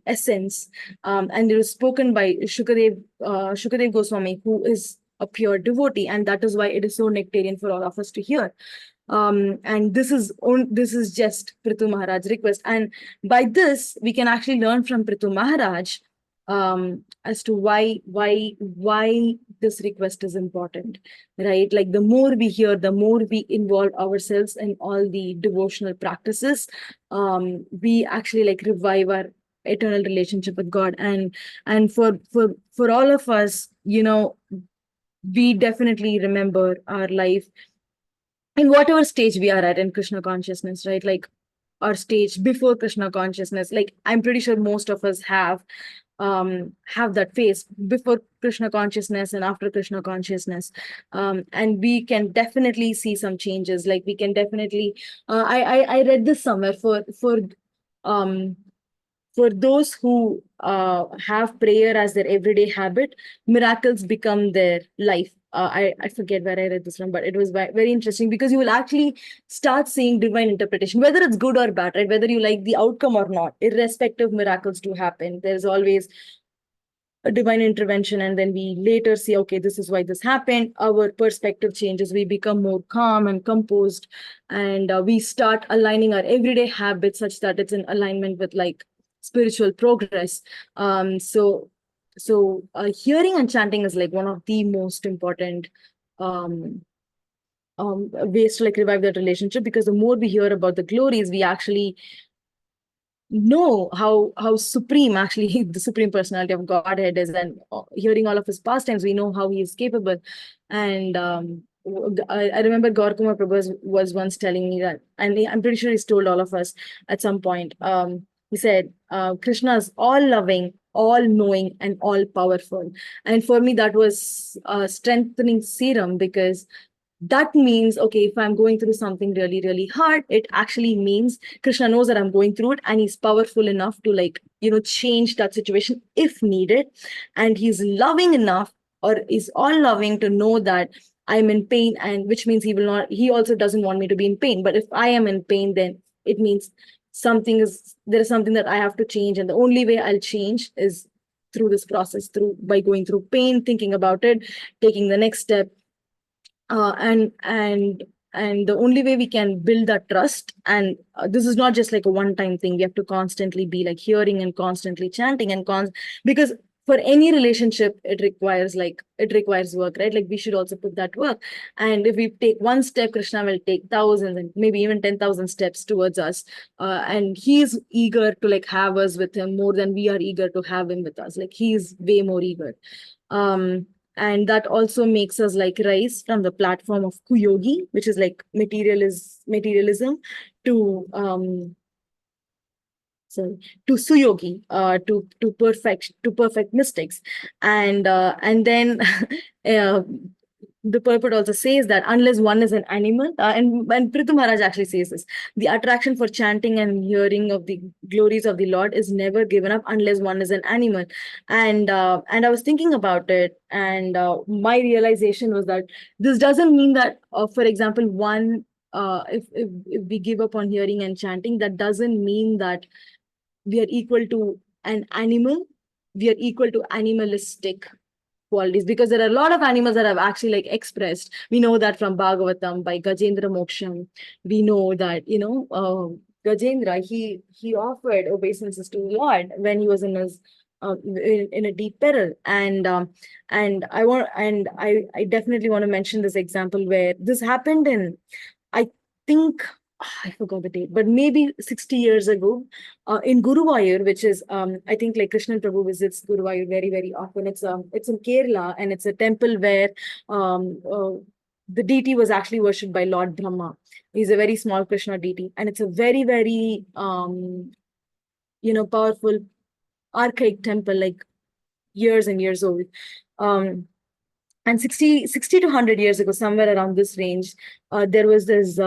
essence, and it was spoken by Shukadev Goswami, who is a pure devotee, and that is why it is so nectarian for all of us to hear. And this is just Pṛthu Mahārāj's request, and by this we can actually learn from Pṛthu Mahārāja as to why this request is important, right? Like the more we hear, the more we involve ourselves in all the devotional practices, we actually like revive our eternal relationship with God. And for all of us, we definitely remember our life in whatever stage we are at in Krishna consciousness, right? Like our stage before Krishna consciousness. Like I'm pretty sure most of us have that phase before Krishna consciousness and after Krishna consciousness, and we can definitely see some changes. Like we can definitely I read this somewhere, for those who have prayer as their everyday habit, miracles become their life. I forget where I read this from, but it was very interesting, because you will actually start seeing divine interpretation, whether it's good or bad, right? Whether you like the outcome or not, irrespective, miracles do happen. There's always a divine intervention, and then we later see, okay, this is why this happened. Our perspective changes. We become more calm and composed, and we start aligning our everyday habits such that it's in alignment with like spiritual progress. So hearing and chanting is like one of the most important ways to like revive that relationship, because the more we hear about the glories, we actually know how supreme actually the supreme personality of Godhead is, and hearing all of his pastimes, we know how he is capable. And I remember Gaur Kumar Prabhu was once telling me that, and I'm pretty sure he's told all of us at some point. He said, Krishna is all loving, all knowing, and all powerful. And for me, that was a strengthening serum, because that means, okay, if I'm going through something really, really hard, it actually means Krishna knows that I'm going through it, and he's powerful enough to like, change that situation if needed. And he's loving enough, or is all loving, to know that I'm in pain, and which means he also doesn't want me to be in pain. But if I am in pain, then it means there is something that I have to change, and the only way I'll change is through this process, by going through pain, thinking about it, taking the next step, and the only way we can build that trust, and this is not just like a one-time thing. We have to constantly be like hearing and constantly chanting because for any relationship it requires work, right? Like we should also put that work, and if we take one step, Krishna will take thousands and maybe even 10,000 steps towards us, and he's eager to like have us with him more than we are eager to have him with us. Like he's way more eager. And that also makes us like rise from the platform of kuyogi, which is like materialism, to suyogi, to perfect mystics, and then the purport also says that unless one is an animal, and Pṛthu Mahārāja actually says this, the attraction for chanting and hearing of the glories of the Lord is never given up unless one is an animal. And I was thinking about it, and my realization was that this doesn't mean that, for example, if we give up on hearing and chanting, that doesn't mean that we are equal to an animal. We are equal to animalistic qualities, because there are a lot of animals that have actually like expressed. We know that from Bhagavatam by Gajendra Moksham. We know that, Gajendra, he offered obeisances to Lord when he was in his in a deep peril, and I definitely want to mention this example where this happened in, I think, I forgot the date, but maybe 60 years ago, in Guruvayur, which is, I think like Krishnan Prabhu visits Guruvayur very, very often. It's in Kerala, and it's a temple where the deity was actually worshipped by Lord Brahma. He's a very small Krishna deity, and it's a very, very, powerful, archaic temple, like years and years old. And 60 to 100 years ago, somewhere around this range, there was this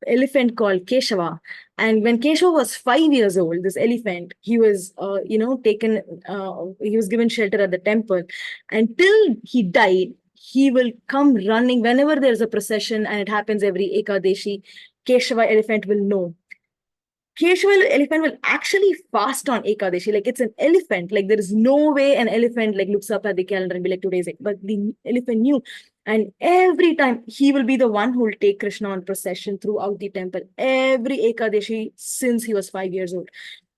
elephant called Keshava. And when Keshava was 5 years old, this elephant, he was, taken, he was given shelter at the temple. Until he died, he will come running whenever there's a procession, and it happens every Ekadeshi. Keshava elephant will know. Keshava elephant will actually fast on Ekadashi. Like, it's an elephant. Like, there is no way an elephant like looks up at the calendar and be like, today's, but the elephant knew. And every time he will be the one who will take Krishna on procession throughout the temple, every Ekadashi since he was 5 years old.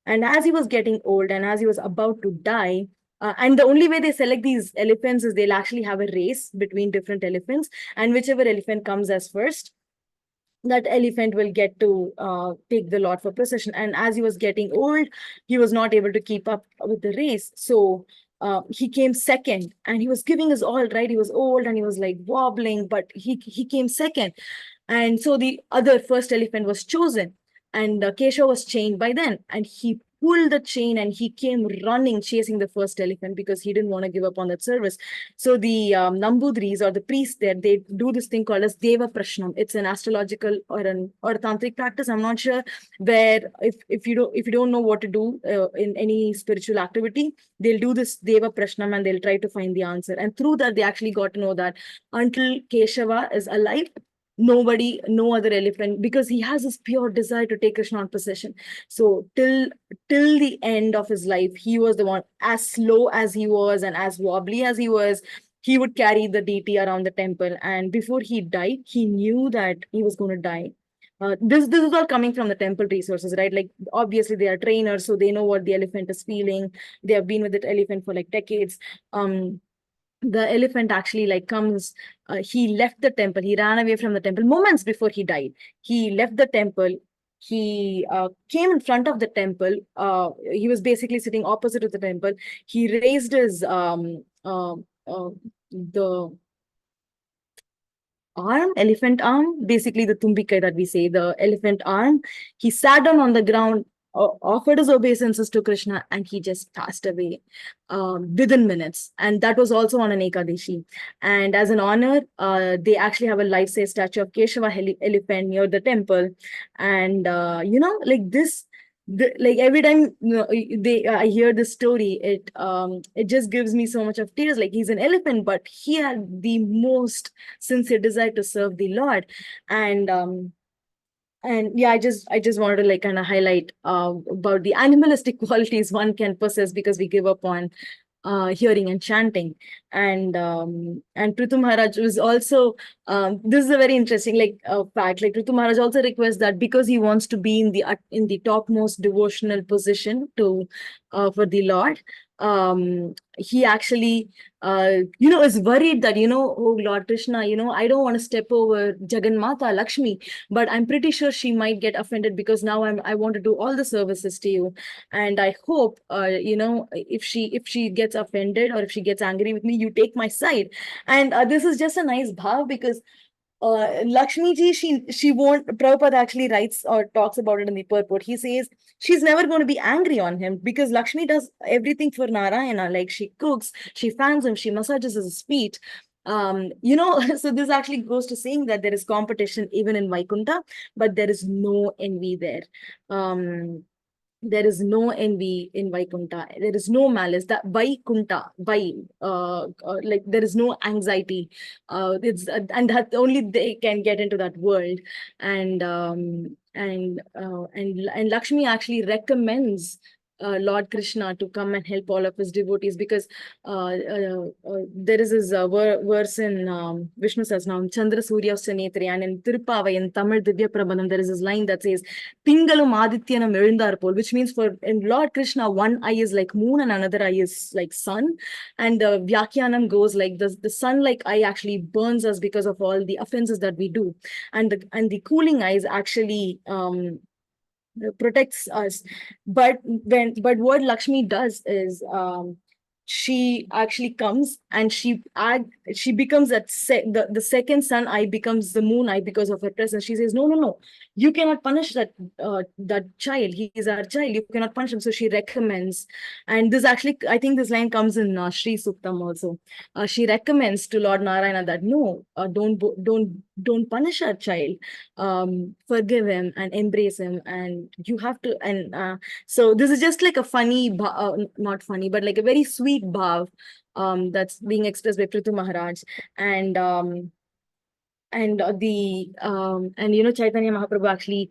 And as he was getting old and as he was about to die, and the only way they select these elephants is they'll actually have a race between different elephants, and whichever elephant comes as first, that elephant will get to take the Lord for procession. And as he was getting old, he was not able to keep up with the race. So he came second, and he was giving his all, right? He was old and he was like wobbling, but he came second. And so the other first elephant was chosen, and Keshav was chained by then, and he pulled the chain and he came running, chasing the first elephant, because he didn't want to give up on that service. So the Nambudris, or the priests there, they do this thing called as Deva Prashnam. It's an astrological or a tantric practice, I'm not sure, where if you don't know what to do in any spiritual activity, they'll do this Deva Prashnam and they'll try to find the answer. And through that, they actually got to know that until Keshava is alive, no other elephant, because he has this pure desire to take Krishna on procession. So till the end of his life, he was the one, as slow as he was and as wobbly as he was, he would carry the deity around the temple. And before he died, he knew that he was going to die. This is all coming from the temple resources, right? Like, obviously they are trainers, so they know what the elephant is feeling. They have been with the elephant for like decades. The elephant actually like comes, he left the temple, he ran away from the temple moments before he died. He left the temple, he came in front of the temple, he was basically sitting opposite of the temple. He raised his the elephant arm, basically the tumbikai that we say, the elephant arm. He sat down on the ground, offered his obeisances to Krishna, and he just passed away within minutes. And that was also on an Ekadashi. And as an honor, they actually have a life-size statue of Keshava elephant near the temple. And like this, like every time I hear this story, it just gives me so much of tears. Like, he's an elephant, but he had the most sincere desire to serve the Lord. And And yeah, I just wanted to like kind of highlight about the animalistic qualities one can possess because we give up on hearing and chanting. And Pṛthu Mahārāja was also this is a very interesting like fact. Like Pṛthu Mahārāja also requests that because he wants to be in the topmost devotional position to for the Lord, he actually is worried that oh Lord Krishna, I don't want to step over Jagannatha Lakshmi, but I'm pretty sure she might get offended because now I want to do all the services to you, and I hope if she gets offended or if she gets angry with me, you take my side. And this is just a nice bhav because Lakshmi ji, she won't. Prabhupada actually writes or talks about it in the purport. He says she's never going to be angry on him because Lakshmi does everything for Narayana. Like she cooks, she fans him, she massages his feet. So this actually goes to saying that there is competition even in Vaikuntha, but there is no envy there. There is no envy in Vaikuntha. There is no malice. That Vaikuntha, like there is no anxiety. And that only they can get into that world. And Lakshmi actually recommends Lord Krishna to come and help all of his devotees because there is this verse in Viṣṇu Sahasranam, Chandra Surya Netre, and in Tirupavai in Tamil Divya Prabandham, there is this line that says, Tingalum Adityanam Ezhundarpol, which means for in Lord Krishna, one eye is like moon and another eye is like sun. And the Vyakyanam goes like the sun like eye actually burns us because of all the offenses that we do. And the cooling eyes actually protects us. But what Lakshmi does is she actually comes and she becomes the second sun eye becomes the moon eye because of her presence. She says, no, you cannot punish that child. He is our child. You cannot punish him. So she recommends, and this actually, I think this line comes in Sri Suktam also. She recommends to Lord Narayana that no, don't punish our child. Forgive him and embrace him, and you have to. And so this is just like a funny, not funny, but like a very sweet bhav that's being expressed by Pṛthu Mahārāja. And Chaitanya Mahaprabhu actually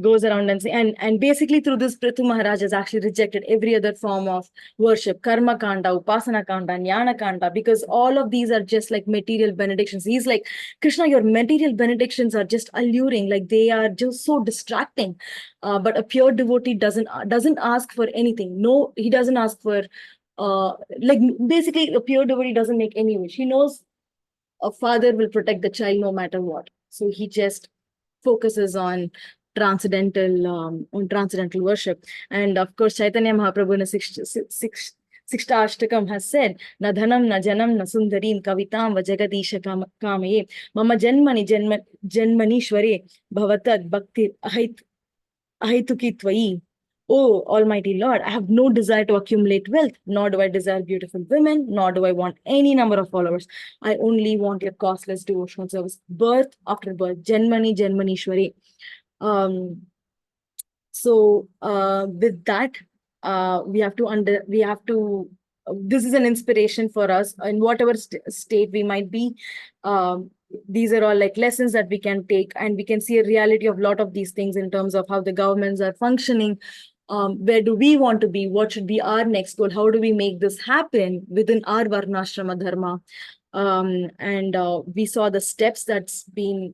goes around and say, and basically through this Pṛthu Mahārāja has actually rejected every other form of worship, karma kanda, upasana kanda, jnana kanda, because all of these are just like material benedictions. He's like, Krishna, your material benedictions are just alluring, like they are just so distracting. But a pure devotee doesn't ask for anything. No, he doesn't ask for like basically a pure devotee doesn't make any wish. He knows a father will protect the child no matter what. So he just focuses on transcendental worship. And of course, Chaitanya Mahaprabhu in a Sixthashtakam has said, Na dhanam, na janam, na sundarim, kavitam, va jagadisha kamaye, mama janmanishware, bhavatad bhakti ahituki tvai. Oh, Almighty Lord, I have no desire to accumulate wealth, nor do I desire beautiful women, nor do I want any number of followers. I only want your costless devotional service, birth after birth, Janmani, Janmanishwari. So with that, we have to, this is an inspiration for us in whatever state we might be. These are all like lessons that we can take, and we can see a reality of a lot of these things in terms of how the governments are functioning. Where do we want to be? What should be our next goal? How do we make this happen within our Varnashrama Dharma? And we saw the steps that's been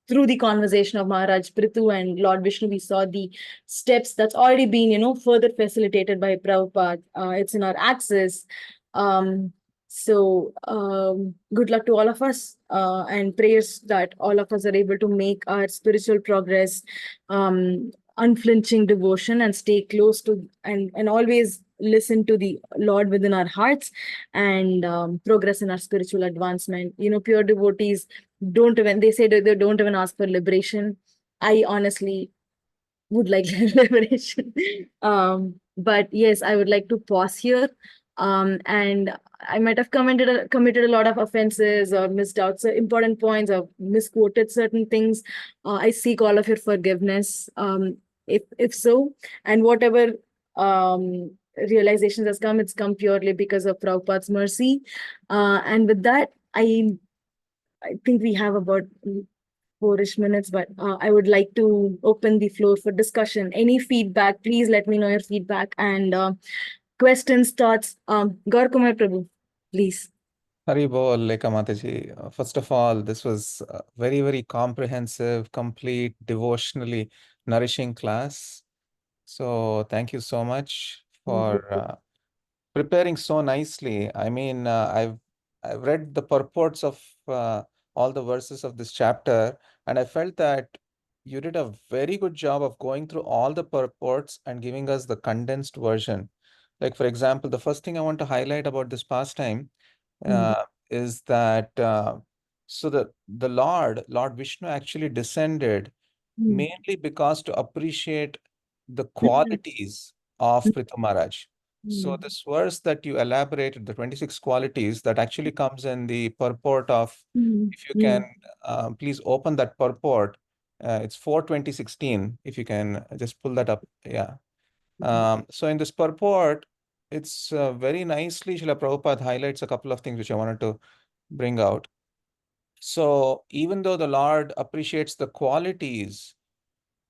through the conversation of Mahārāja Pṛthu and Lord Viṣṇu. We saw the steps that's already been, further facilitated by Prabhupada. It's in our access. So good luck to all of us, and prayers that all of us are able to make our spiritual progress, unflinching devotion, and stay close to and always listen to the Lord within our hearts, and progress in our spiritual advancement. Pure devotees don't even, they say that they don't even ask for liberation. I honestly would like liberation. But yes, I would like to pause here. And I might have committed a lot of offenses or missed out some important points or misquoted certain things. I seek all of your forgiveness, if so, and whatever realizations has come, it's come purely because of Prabhupada's mercy. And with that, I think we have about 4-ish minutes, but I would like to open the floor for discussion. Any feedback, please let me know your feedback and questions, thoughts. Gaur Kumar Prabhu, please. Hari Bol, Lekha Mataji. First of all, this was a very, very comprehensive, complete, devotionally nourishing class. So thank you so much for preparing so nicely. I mean, I've read the purports of all the verses of this chapter, and I felt that you did a very good job of going through all the purports and giving us the condensed version. Like, for example, the first thing I want to highlight about this pastime is that so the Lord Vishnu actually descended mainly because to appreciate the qualities of Pṛthu Mahārāja. So this verse that you elaborated, the 26 qualities, that actually comes in the purport of, if you can please open that purport, it's 4:20:16, if you can just pull that up. Yeah. So in this purport, it's very nicely, Srila Prabhupada highlights a couple of things which I wanted to bring out. So even though the Lord appreciates the qualities,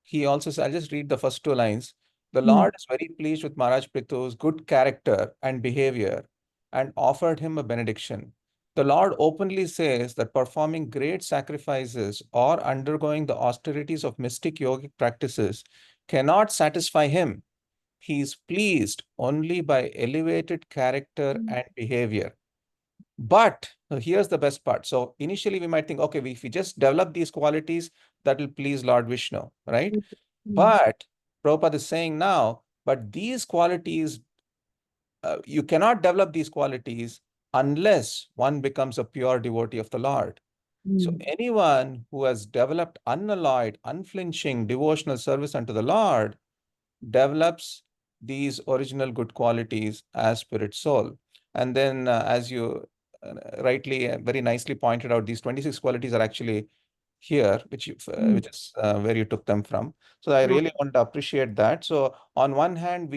he also says, I'll just read the first two lines. The Lord is very pleased with Mahārāja Pṛthu's good character and behavior and offered him a benediction. The Lord openly says that performing great sacrifices or undergoing the austerities of mystic yogic practices cannot satisfy him. He is pleased only by elevated character and behavior. But here's the best part. So initially we might think, okay, if we just develop these qualities, that will please Lord Vishnu, right? But Prabhupada is saying now, but these qualities, you cannot develop these qualities unless one becomes a pure devotee of the Lord. So anyone who has developed unalloyed, unflinching devotional service unto the Lord develops these original good qualities as spirit soul. And then as you rightly, very nicely pointed out, these 26 qualities are actually here, which is where you took them from. So I really want to appreciate that. So on one hand,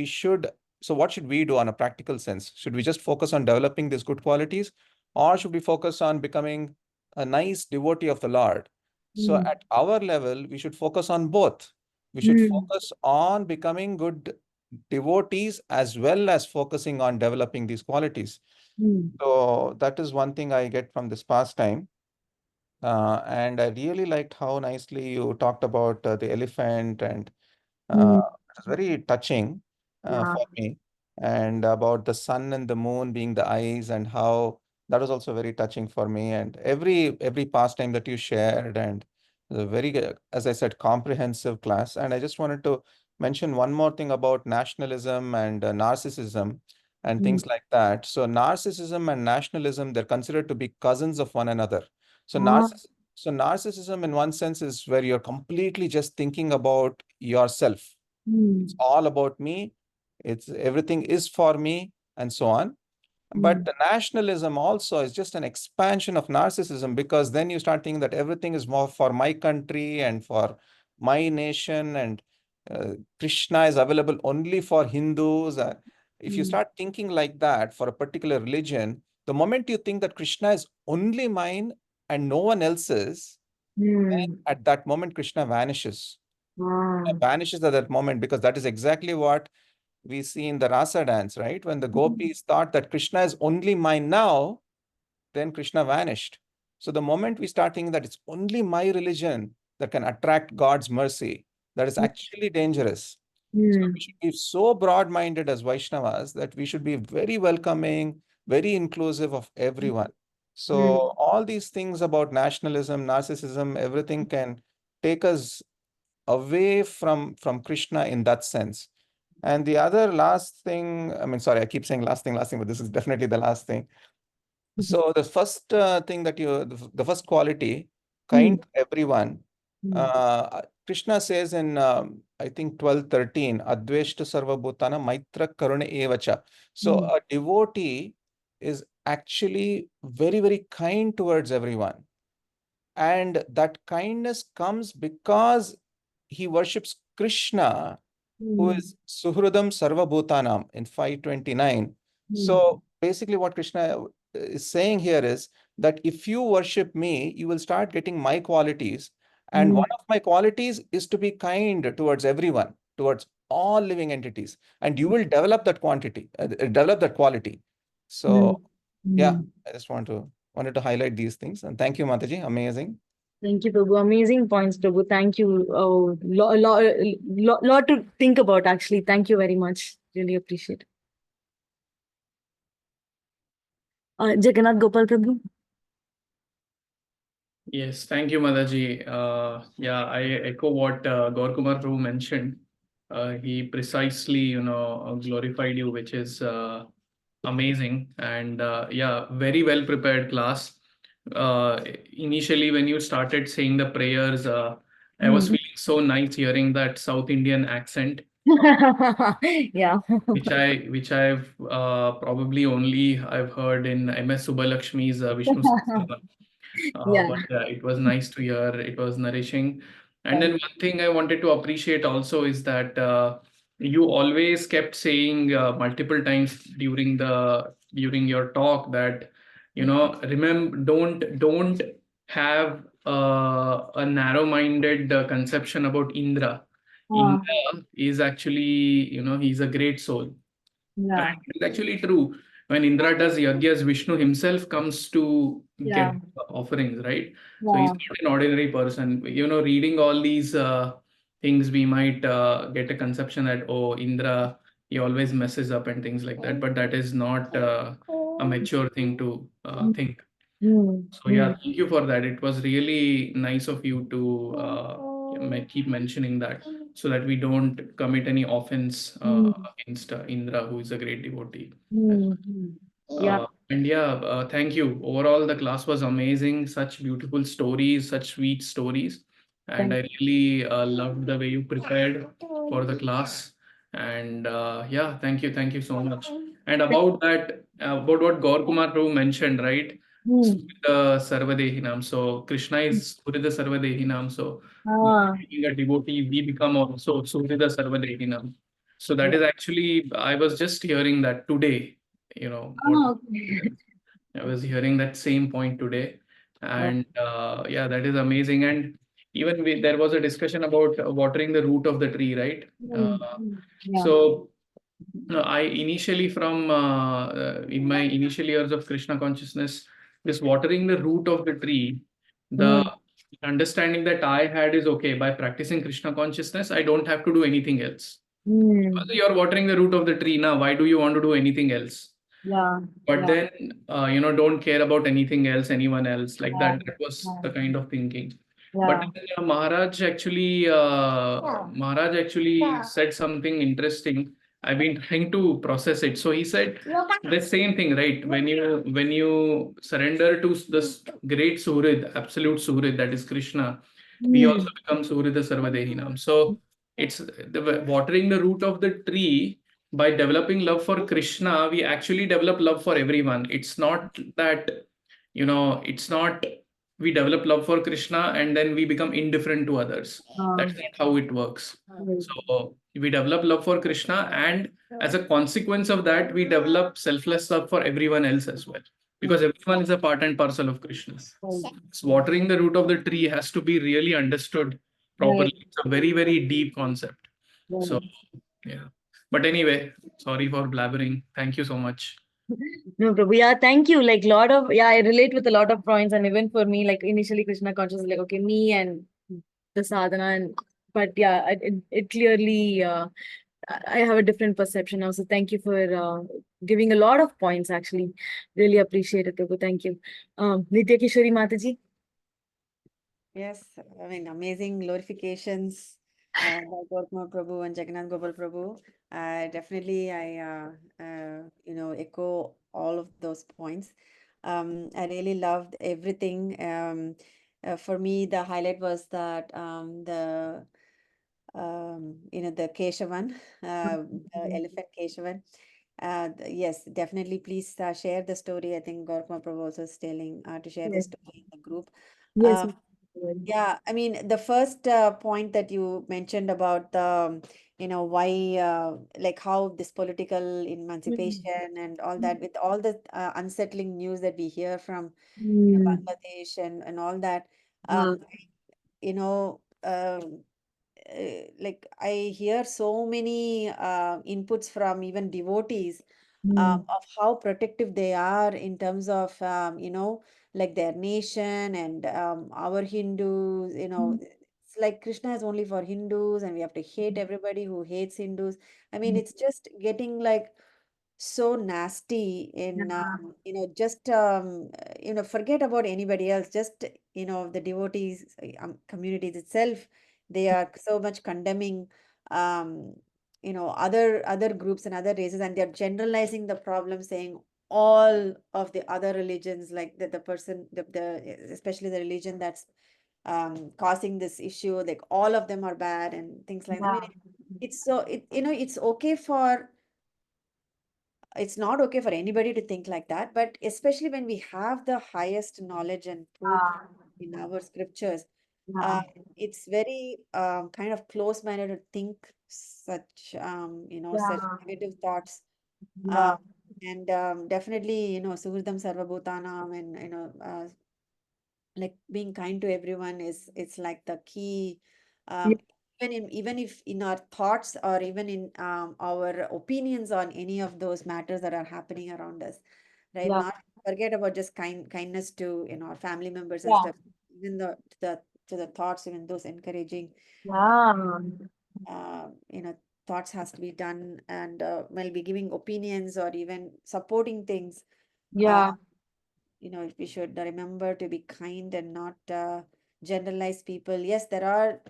so what should we do on a practical sense? Should we just focus on developing these good qualities, or should we focus on becoming a nice devotee of the Lord? So at our level, we should focus on both. We should focus on becoming good devotees as well as focusing on developing these qualities. So that is one thing I get from this pastime. And I really liked how nicely you talked about the elephant, and it was very touching for me. And about the sun and the moon being the eyes, and how that was also very touching for me. And every pastime that you shared, and a very, as I said, comprehensive class. And I just wanted to mention one more thing about nationalism and narcissism and things like that. So narcissism and nationalism, they're considered to be cousins of one another. So narcissism in one sense is where you're completely just thinking about yourself. It's all about me. It's everything is for me, and so on. But the nationalism also is just an expansion of narcissism, because then you start thinking that everything is more for my country and for my nation, and Krishna is available only for Hindus. If you start thinking like that for a particular religion, the moment you think that Krishna is only mine and no one else's, then at that moment Krishna vanishes. Vanishes at that moment, because that is exactly what we see in the rasa dance, right? When the gopis thought that Krishna is only mine now, then Krishna vanished. So the moment we start thinking that it's only my religion that can attract God's mercy, that is actually dangerous. So we should be so broad-minded as Vaishnavas that we should be very welcoming, very inclusive of everyone. So all these things about nationalism, narcissism, everything can take us away from Krishna in that sense. And the other last thing, I mean, sorry, I keep saying last thing, but this is definitely the last thing. So the first thing that the first quality, kind to everyone. Krishna says in, I think 12:13, Adveshta Sarva Bhutana Maitra Karuna Evacha. So a devotee is actually very, very kind towards everyone. And that kindness comes because he worships Krishna, who is Suhridam Sarva Bhutanam in 5:29. So basically what Krishna is saying here is that if you worship me, you will start getting my qualities. And Mm. one of my qualities is to be kind towards everyone, towards all living entities. And you will develop that develop that quality. So yeah, Mm. I just wanted to highlight these things. And thank you, Mataji. Amazing. Thank you, Prabhu. Amazing points, Prabhu. Thank you. Lot to think about, actually. Thank you very much. Really appreciate it. Jagannath Gopal Prabhu. Yes, thank you, Mataji. Yeah, I echo what Gaur Kumar Prabhu mentioned. He precisely, glorified you, which is amazing. And yeah, very well prepared class. Initially, when you started saying the prayers, I was feeling so nice hearing that South Indian accent, Yeah. which I've probably only I've heard in MS Subbalakshmi's Viṣṇu Sahasranam. Yeah. But yeah, it was nice to hear. It was nourishing. And Yeah. then one thing I wanted to appreciate also is that you always kept saying multiple times during your talk that, remember, don't have a narrow-minded conception about Indra. Indra is actually, he's a great soul. Yeah. And it's actually true. When Indra does yajnas, Viṣṇu himself comes to Yeah. get offerings, right? So he's Yeah. not an ordinary person. Reading all these things, we might get a conception that, oh, Indra, he always messes up and things like that. But that is not a mature thing to think. So yeah, thank you for that. It was really nice of you to keep mentioning that so that we don't commit any offense against Indra, who is a great devotee. Yeah. And yeah, thank you. Overall, the class was amazing. Such beautiful stories, such sweet stories. And I really loved the way you prepared for the class. And yeah, thank you. Thank you so much. And about that, about what Gaur Kumar Prabhu mentioned, right? Surita Sarvadehinam. So Krishna is Surita Sarvadehinam. So being a devotee, we become also Surita Sarvadehinam. So that is actually, I was just hearing that today, what I was hearing that same point today. And yeah, that is amazing. And even there was a discussion about watering the root of the tree, right? So I initially in my initial years of Krishna consciousness, this watering the root of the tree, the understanding that I had is okay, by practicing Krishna consciousness, I don't have to do anything else. You're watering the root of the tree now. Why do you want to do anything else? Yeah. But then, don't care about anything else, anyone else like that. That was the kind of thinking. But then, Maharaj actually said something interesting. I've been trying to process it. So he said the same thing, right? When you surrender to this great Suhrid, absolute Suhrid, that is Krishna, we also become Suhrida Sarvadehinam. So it's watering the root of the tree. By developing love for Krishna, we actually develop love for everyone. It's not that, it's not we develop love for Krishna and then we become indifferent to others. That's not how it works. So we develop love for Krishna, and as a consequence of that, we develop selfless love for everyone else as well. Because everyone is a part and parcel of Krishna. So watering the root of the tree has to be really understood properly. It's a very, very deep concept. So yeah. But anyway, sorry for blabbering. Thank you so much. No, Prabhu. Yeah, thank you. Like I relate with a lot of points, and even for me, like initially Krishna consciousness, like okay, me and the sadhana, but yeah, it clearly I have a different perception now. So thank you for giving a lot of points. Actually, really appreciate it, Prabhu. Thank you, Nitya Kishori Mataji. Yes, I mean, amazing glorifications by Gautama Prabhu and Jagannath Gopal Prabhu. Definitely, echo all of those points. I really loved everything. For me, the highlight was that the Keshavan, the elephant Keshavan. Yes, definitely. Please share the story. I think Gautama Prabhu also is telling to share the Yes. story in the group. Yes. Yeah, I mean, the first point that you mentioned about the, why, like how this political emancipation and all that, with all the unsettling news that we hear from Bangladesh and all that, you know, like I hear so many inputs from even devotees of how protective they are in terms of, like their nation and our Hindus, it's like Krishna is only for Hindus and we have to hate everybody who hates Hindus. I mean, it's just getting like so nasty in, just, forget about anybody else, just, the devotees communities itself, they are so much condemning, um, other groups and other races, and they're generalizing the problem, saying all of the other religions, like the person, especially the religion that's causing this issue, like all of them are bad and things like that. I mean, it's so, it's okay for, it's not okay for anybody to think like that, but especially when we have the highest knowledge and truth in our scriptures, uh, it's very kind of close-minded to think such, such negative thoughts. And definitely, Suhridam Sarvabhutanam, and, like being kind to everyone is, it's like the key. Even if in our thoughts, or even in our opinions on any of those matters that are happening around us, right? Not forget about just kindness to, our family members and stuff. Even the thoughts, even those encouraging, uh, you know thoughts has to be done, and while be giving opinions or even supporting things, uh, we should remember to be kind and not generalize people. Yes, there are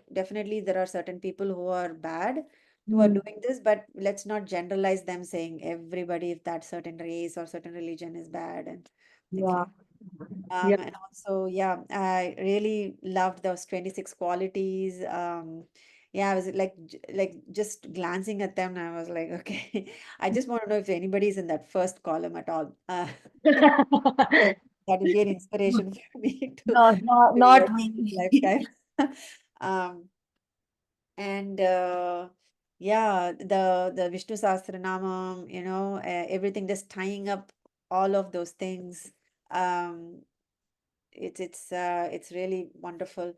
certain people who are bad, who are doing this, but let's not generalize them, saying everybody, if that certain race or certain religion is bad and things like. And also, yeah, I really loved those 26 qualities. Yeah, I was like, just glancing at them, and I was like, okay, I just want to know if anybody's in that first column at all. That will be an inspiration for me to Not work in this me. lifetime. Um, and yeah, the Vishnu Sahasranamam, everything, just tying up all of those things. Um, it's really wonderful.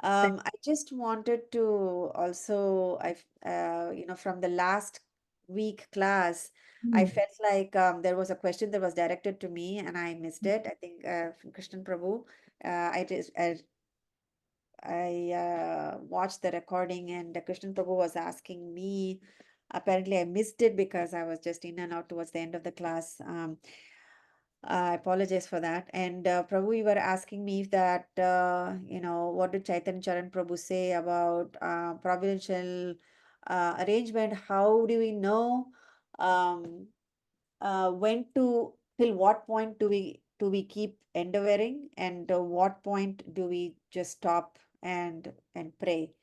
I just wanted to also, from the last week class, I felt like there was a question that was directed to me and I missed it. I think from Krishnan Prabhu. I watched the recording, and Krishnan Prabhu was asking me. Apparently, I missed it because I was just in and out towards the end of the class. I apologize for that. And Prabhu, you were asking me that, what did Chaitanya Charan Prabhu say about providential arrangement? How do we know um, when to, till what point do we keep endeavoring, and what point do we just stop and pray?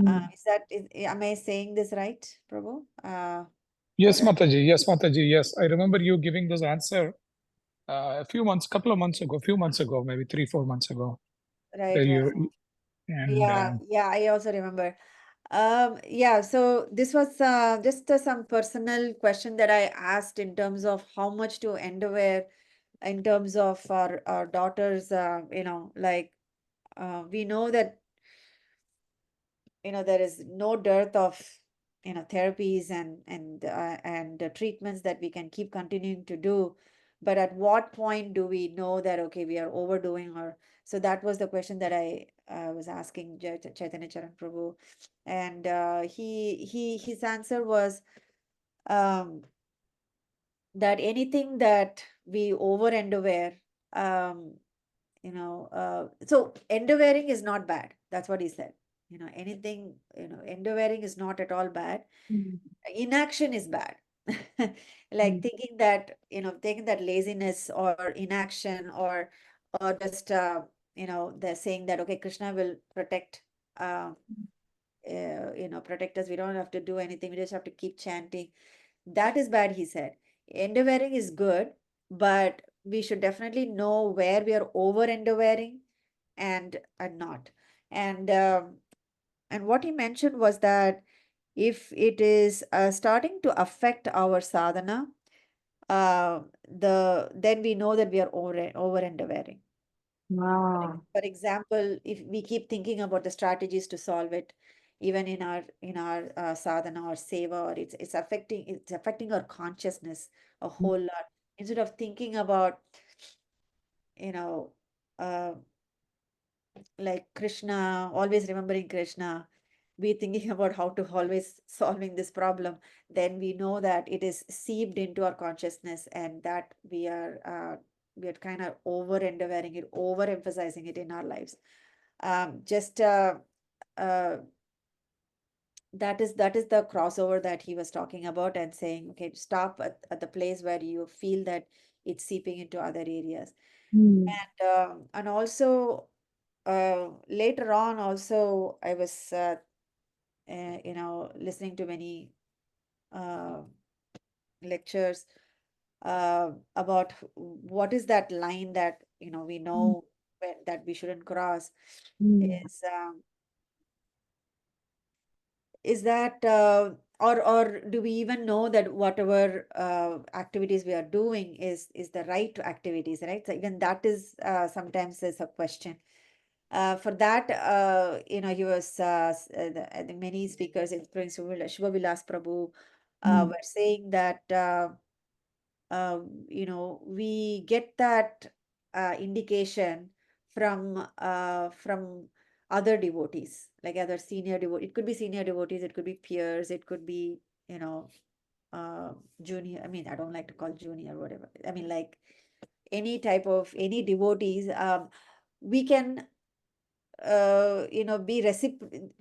Am I saying this right, Prabhu? Yes, Mataji. Yes, Mataji. Yes, I remember you giving this answer couple of months ago, maybe 3-4 months ago. Right, Where right. and Yeah, I also remember. Yeah, so this was just some personal question that I asked in terms of how much to endeavor in terms of our daughters, like we know that, there is no dearth of, therapies and treatments that we can keep continuing to do. But at what point do we know that, okay, we are overdoing, or so that was the question that I was asking Chaitanya Charan Prabhu. And his answer was um, that anything that we over endeavor, um, so endeavoring is not bad. That's what he said. Anything, endeavoring is not at all bad. Inaction is bad. Like thinking that, taking that laziness or inaction, or just, they're saying that, okay, Krishna will protect, protect us. We don't have to do anything. We just have to keep chanting. That is bad, he said. Endeavoring is good, but we should definitely know where we are over endeavoring and not. And what he mentioned was that if it is starting to affect our sadhana, then we know that we are over endeavoring. Wow. For example, if we keep thinking about the strategies to solve it, even in our sadhana or seva, or it's affecting our consciousness a whole lot. Instead of thinking about, you know, uh, like Krishna, always remembering Krishna, be thinking about how to always solving this problem, then we know that it is seeped into our consciousness, and that we are kind of over endeavoring it, overemphasizing it in our lives. Just that is the crossover that he was talking about, and saying, okay, stop at the place where you feel that it's seeping into other areas. And also later on also I was listening to many uh, lectures about what is that line that we know that we shouldn't cross, is that or do we even know that whatever activities we are doing is the right activities, right? So even that is sometimes is a question. For that, he was the many speakers, including Shiva Vilas Prabhu, were saying that we get that indication from other devotees, like other senior devotees. It could be senior devotees, it could be peers, it could be junior. I mean, I don't like to call junior, whatever. I mean, like any type of any devotees. We can be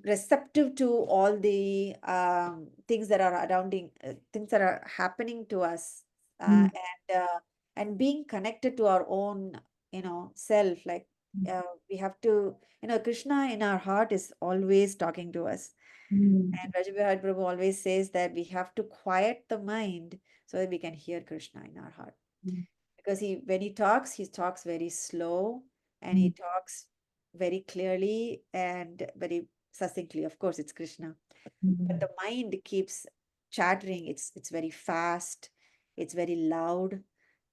receptive to all the things that are surrounding, things that are happening to us, and being connected to our own self, like we have to, Krishna in our heart is always talking to us. And Rajabihar Prabhu always says that we have to quiet the mind so that we can hear Krishna in our heart, because when he talks very slow, and he talks very clearly and very succinctly. Of course, it's Krishna, but the mind keeps chattering. It's very fast, it's very loud,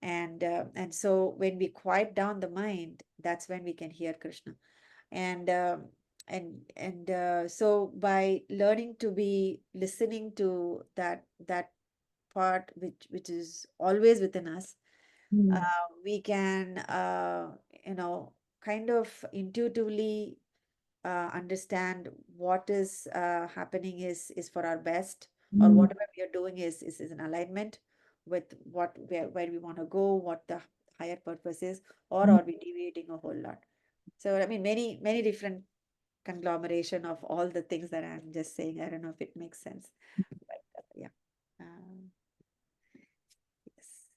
and so when we quiet down the mind, that's when we can hear Krishna. And so by learning to be listening to that part which is always within us, we can kind of intuitively understand what is happening is for our best, or whatever we are doing is in alignment with where we want to go, what the higher purpose is, or are we deviating a whole lot. So I mean, many different conglomeration of all the things that I'm just saying. I don't know if it makes sense, but yeah. Yes.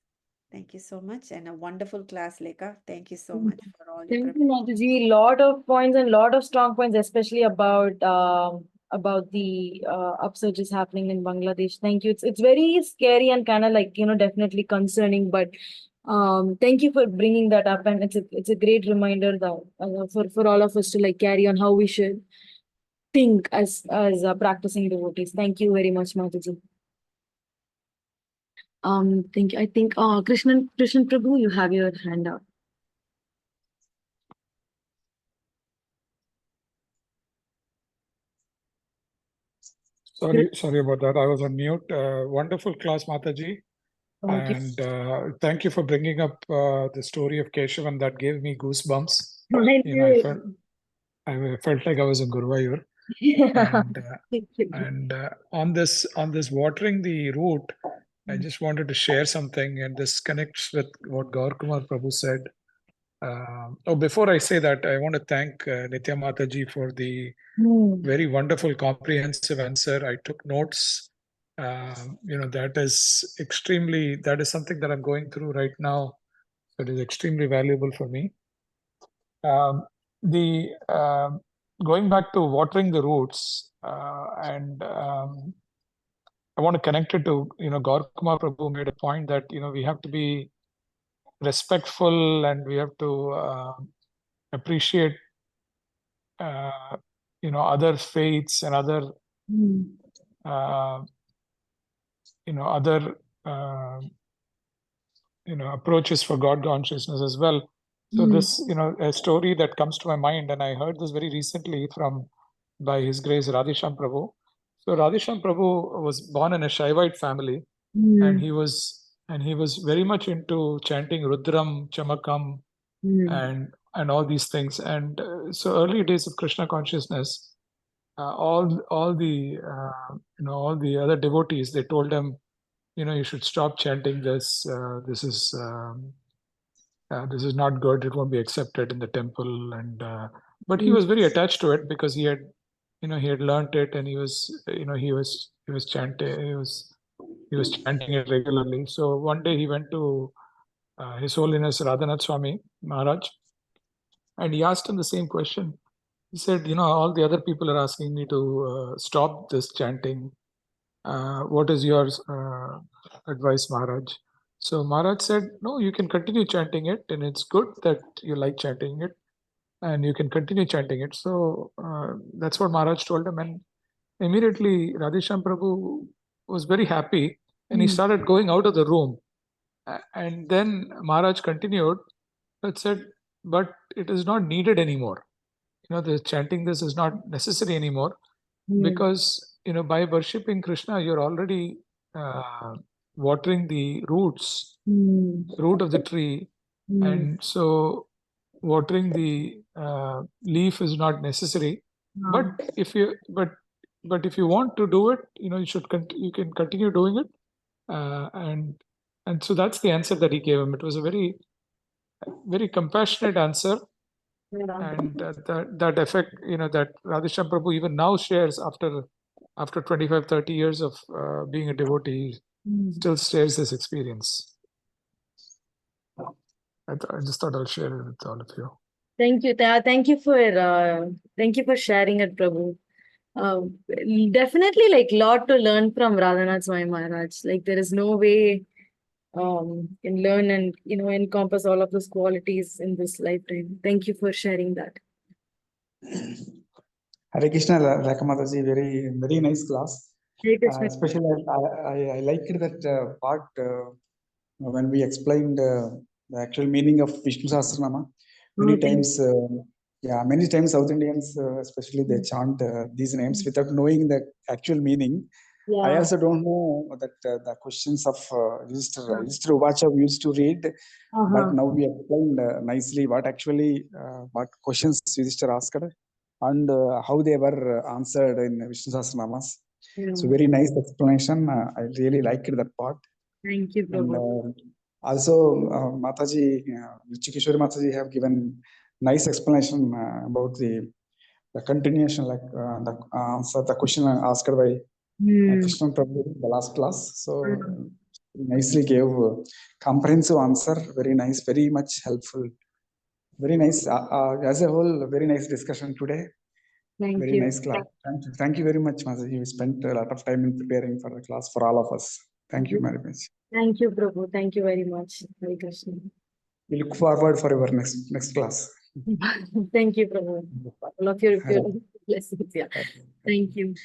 Thank you so much, and a wonderful class, Lekha. Thank you so much for all your Thank you, Mataji. Lot of points and lot of strong points, especially about the upsurges happening in Bangladesh. Thank you. It's very scary and kind of like definitely concerning, but thank you for bringing that up, and it's a great reminder that for all of us to like carry on how we should think as practicing devotees. Thank you very much, Mataji. Thank you. I think Krishnan Prabhu, you have your hand up. Sorry about that. I was on mute. Wonderful class, Mataji. And thank you for bringing up the story of Keshavan. That gave me goosebumps. I felt like I was in Guruvayur. And on this watering the root, I just wanted to share something, and this connects with what Gaurakumar Prabhu said. Before I say that, I want to thank Nitya Mataji for the very wonderful, comprehensive answer. I took notes. That is something that I'm going through right now. So it is extremely valuable for me. Going back to watering the roots, and I want to connect it to, Gaurakumar Prabhu made a point that, we have to be respectful, and we have to appreciate, other faiths and other, other, approaches for God consciousness as well. So this, a story that comes to my mind, and I heard this very recently by His Grace Radhesham Prabhu. So Radhesham Prabhu was born in a Shaivite family, and he was very much into chanting Rudram, Chamakam, and all these things. And so early days of Krishna consciousness, all the all the other devotees, they told him, you should stop chanting this. This is not good. It won't be accepted in the temple. And but he was very attached to it because he had learned it, and he was chanting. He was chanting it regularly. So one day he went to His Holiness Radhanath Swami Maharaj, and he asked him the same question. He said, all the other people are asking me to stop this chanting. What is your advice, Maharaj? So Maharaj said, no, you can continue chanting it, and it's good that you like chanting it, and you can continue chanting it. So that's what Maharaj told him. And immediately Radhesham Prabhu was very happy, and he started going out of the room. And then Maharaj continued, but said, but it is not needed anymore. The chanting this is not necessary anymore, because by worshipping Krishna, you're already watering the root of the tree, and so watering the leaf is not necessary. But if you want to do it, you can continue doing it, and so that's the answer that he gave him. It was a very, very compassionate answer. And that effect, that Radhesham Prabhu even now shares after 25, 30 years of being a devotee, still shares this experience. I just thought I'll share it with all of you. Thank you. Thank you for sharing it, Prabhu. Definitely like lot to learn from Radhanath Swami Maharaj. Like there is no way can learn and encompass all of those qualities in this lifetime. Thank you for sharing that. Hare Krishna, Rekha Mataji, very, very nice class. Hare Krishna. Especially, I liked that part when we explained the actual meaning of Viṣṇu Sahasranama. Many times, many times South Indians, especially, they chant these names without knowing the actual meaning. I also don't know that the questions of Yudhishthira Uvacha we used to read, but now we explained nicely what actually what questions Yudhishthira asked and how they were answered in Viṣṇu Sahasranamas. So very nice explanation. I really liked that part. Thank you, Prabhu. And also Mataji, Chikishwari Mataji have given nice explanation about the continuation, like the answer, the question asked by Krishna Prabhu in the last class. So nicely gave comprehensive answer. Very nice, very much helpful. Very nice. As a whole, very nice discussion today. Very nice class. Thank you very much, Mataji. We spent a lot of time in preparing for the class for all of us. Thank you very much. Thank you, Prabhu. Thank you very much. Hare Krishna. We look forward for your next class. Thank you, Prabhu. All of your blessings. Yeah. Thank you.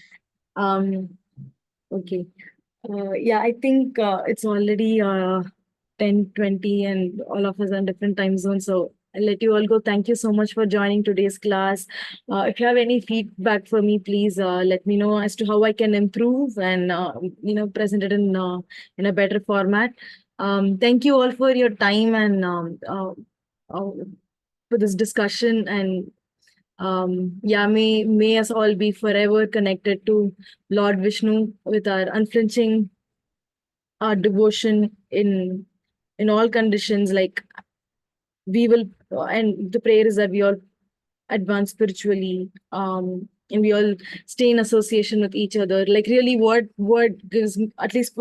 Okay. I think it's already 10:20 and all of us are in different time zones. So I'll let you all go. Thank you so much for joining today's class. If you have any feedback for me, please let me know as to how I can improve and present it in a better format. Thank you all for your time and for this discussion, and may us all be forever connected to Lord Viṣṇu with our unflinching devotion in all conditions. Like we will, and the prayer is that we all advance spiritually, and we all stay in association with each other. Like really what gives, at least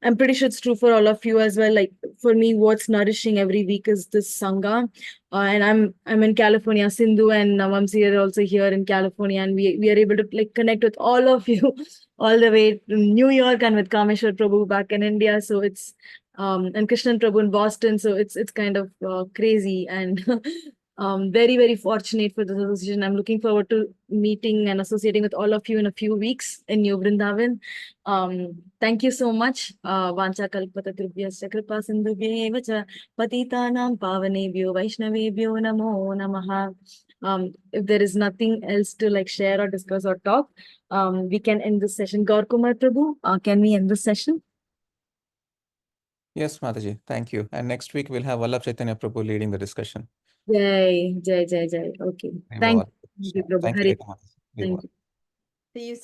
I'm pretty sure it's true for all of you as well. Like for me, what's nourishing every week is this Sangha. And I'm in California. Sindhu and Navamsi are also here in California, and we are able to like connect with all of you all the way to New York, and with Kameshwar Prabhu back in India. So it's and Krishnan Prabhu in Boston. So it's kind of crazy, and Very, very fortunate for this association. I'm looking forward to meeting and associating with all of you in a few weeks in New Vrindavan. Thank you so much. Vancha kalpatarubhyascha kripa sindhubhyeva cha patitanam pavanebhyo vaishnavebhyo namo namaha. If there is nothing else to like share or discuss or talk, we can end this session. Gaur Kumar Prabhu, can we end this session? Yes, Mataji, thank you. And next week we'll have Vallabh Chaitanya Prabhu leading the discussion. Jai, jai, jai, jai. Okay. We Thank will. you, Prabhu. Thank you, Hari. Lekha Mataji. We Thank will. you. See you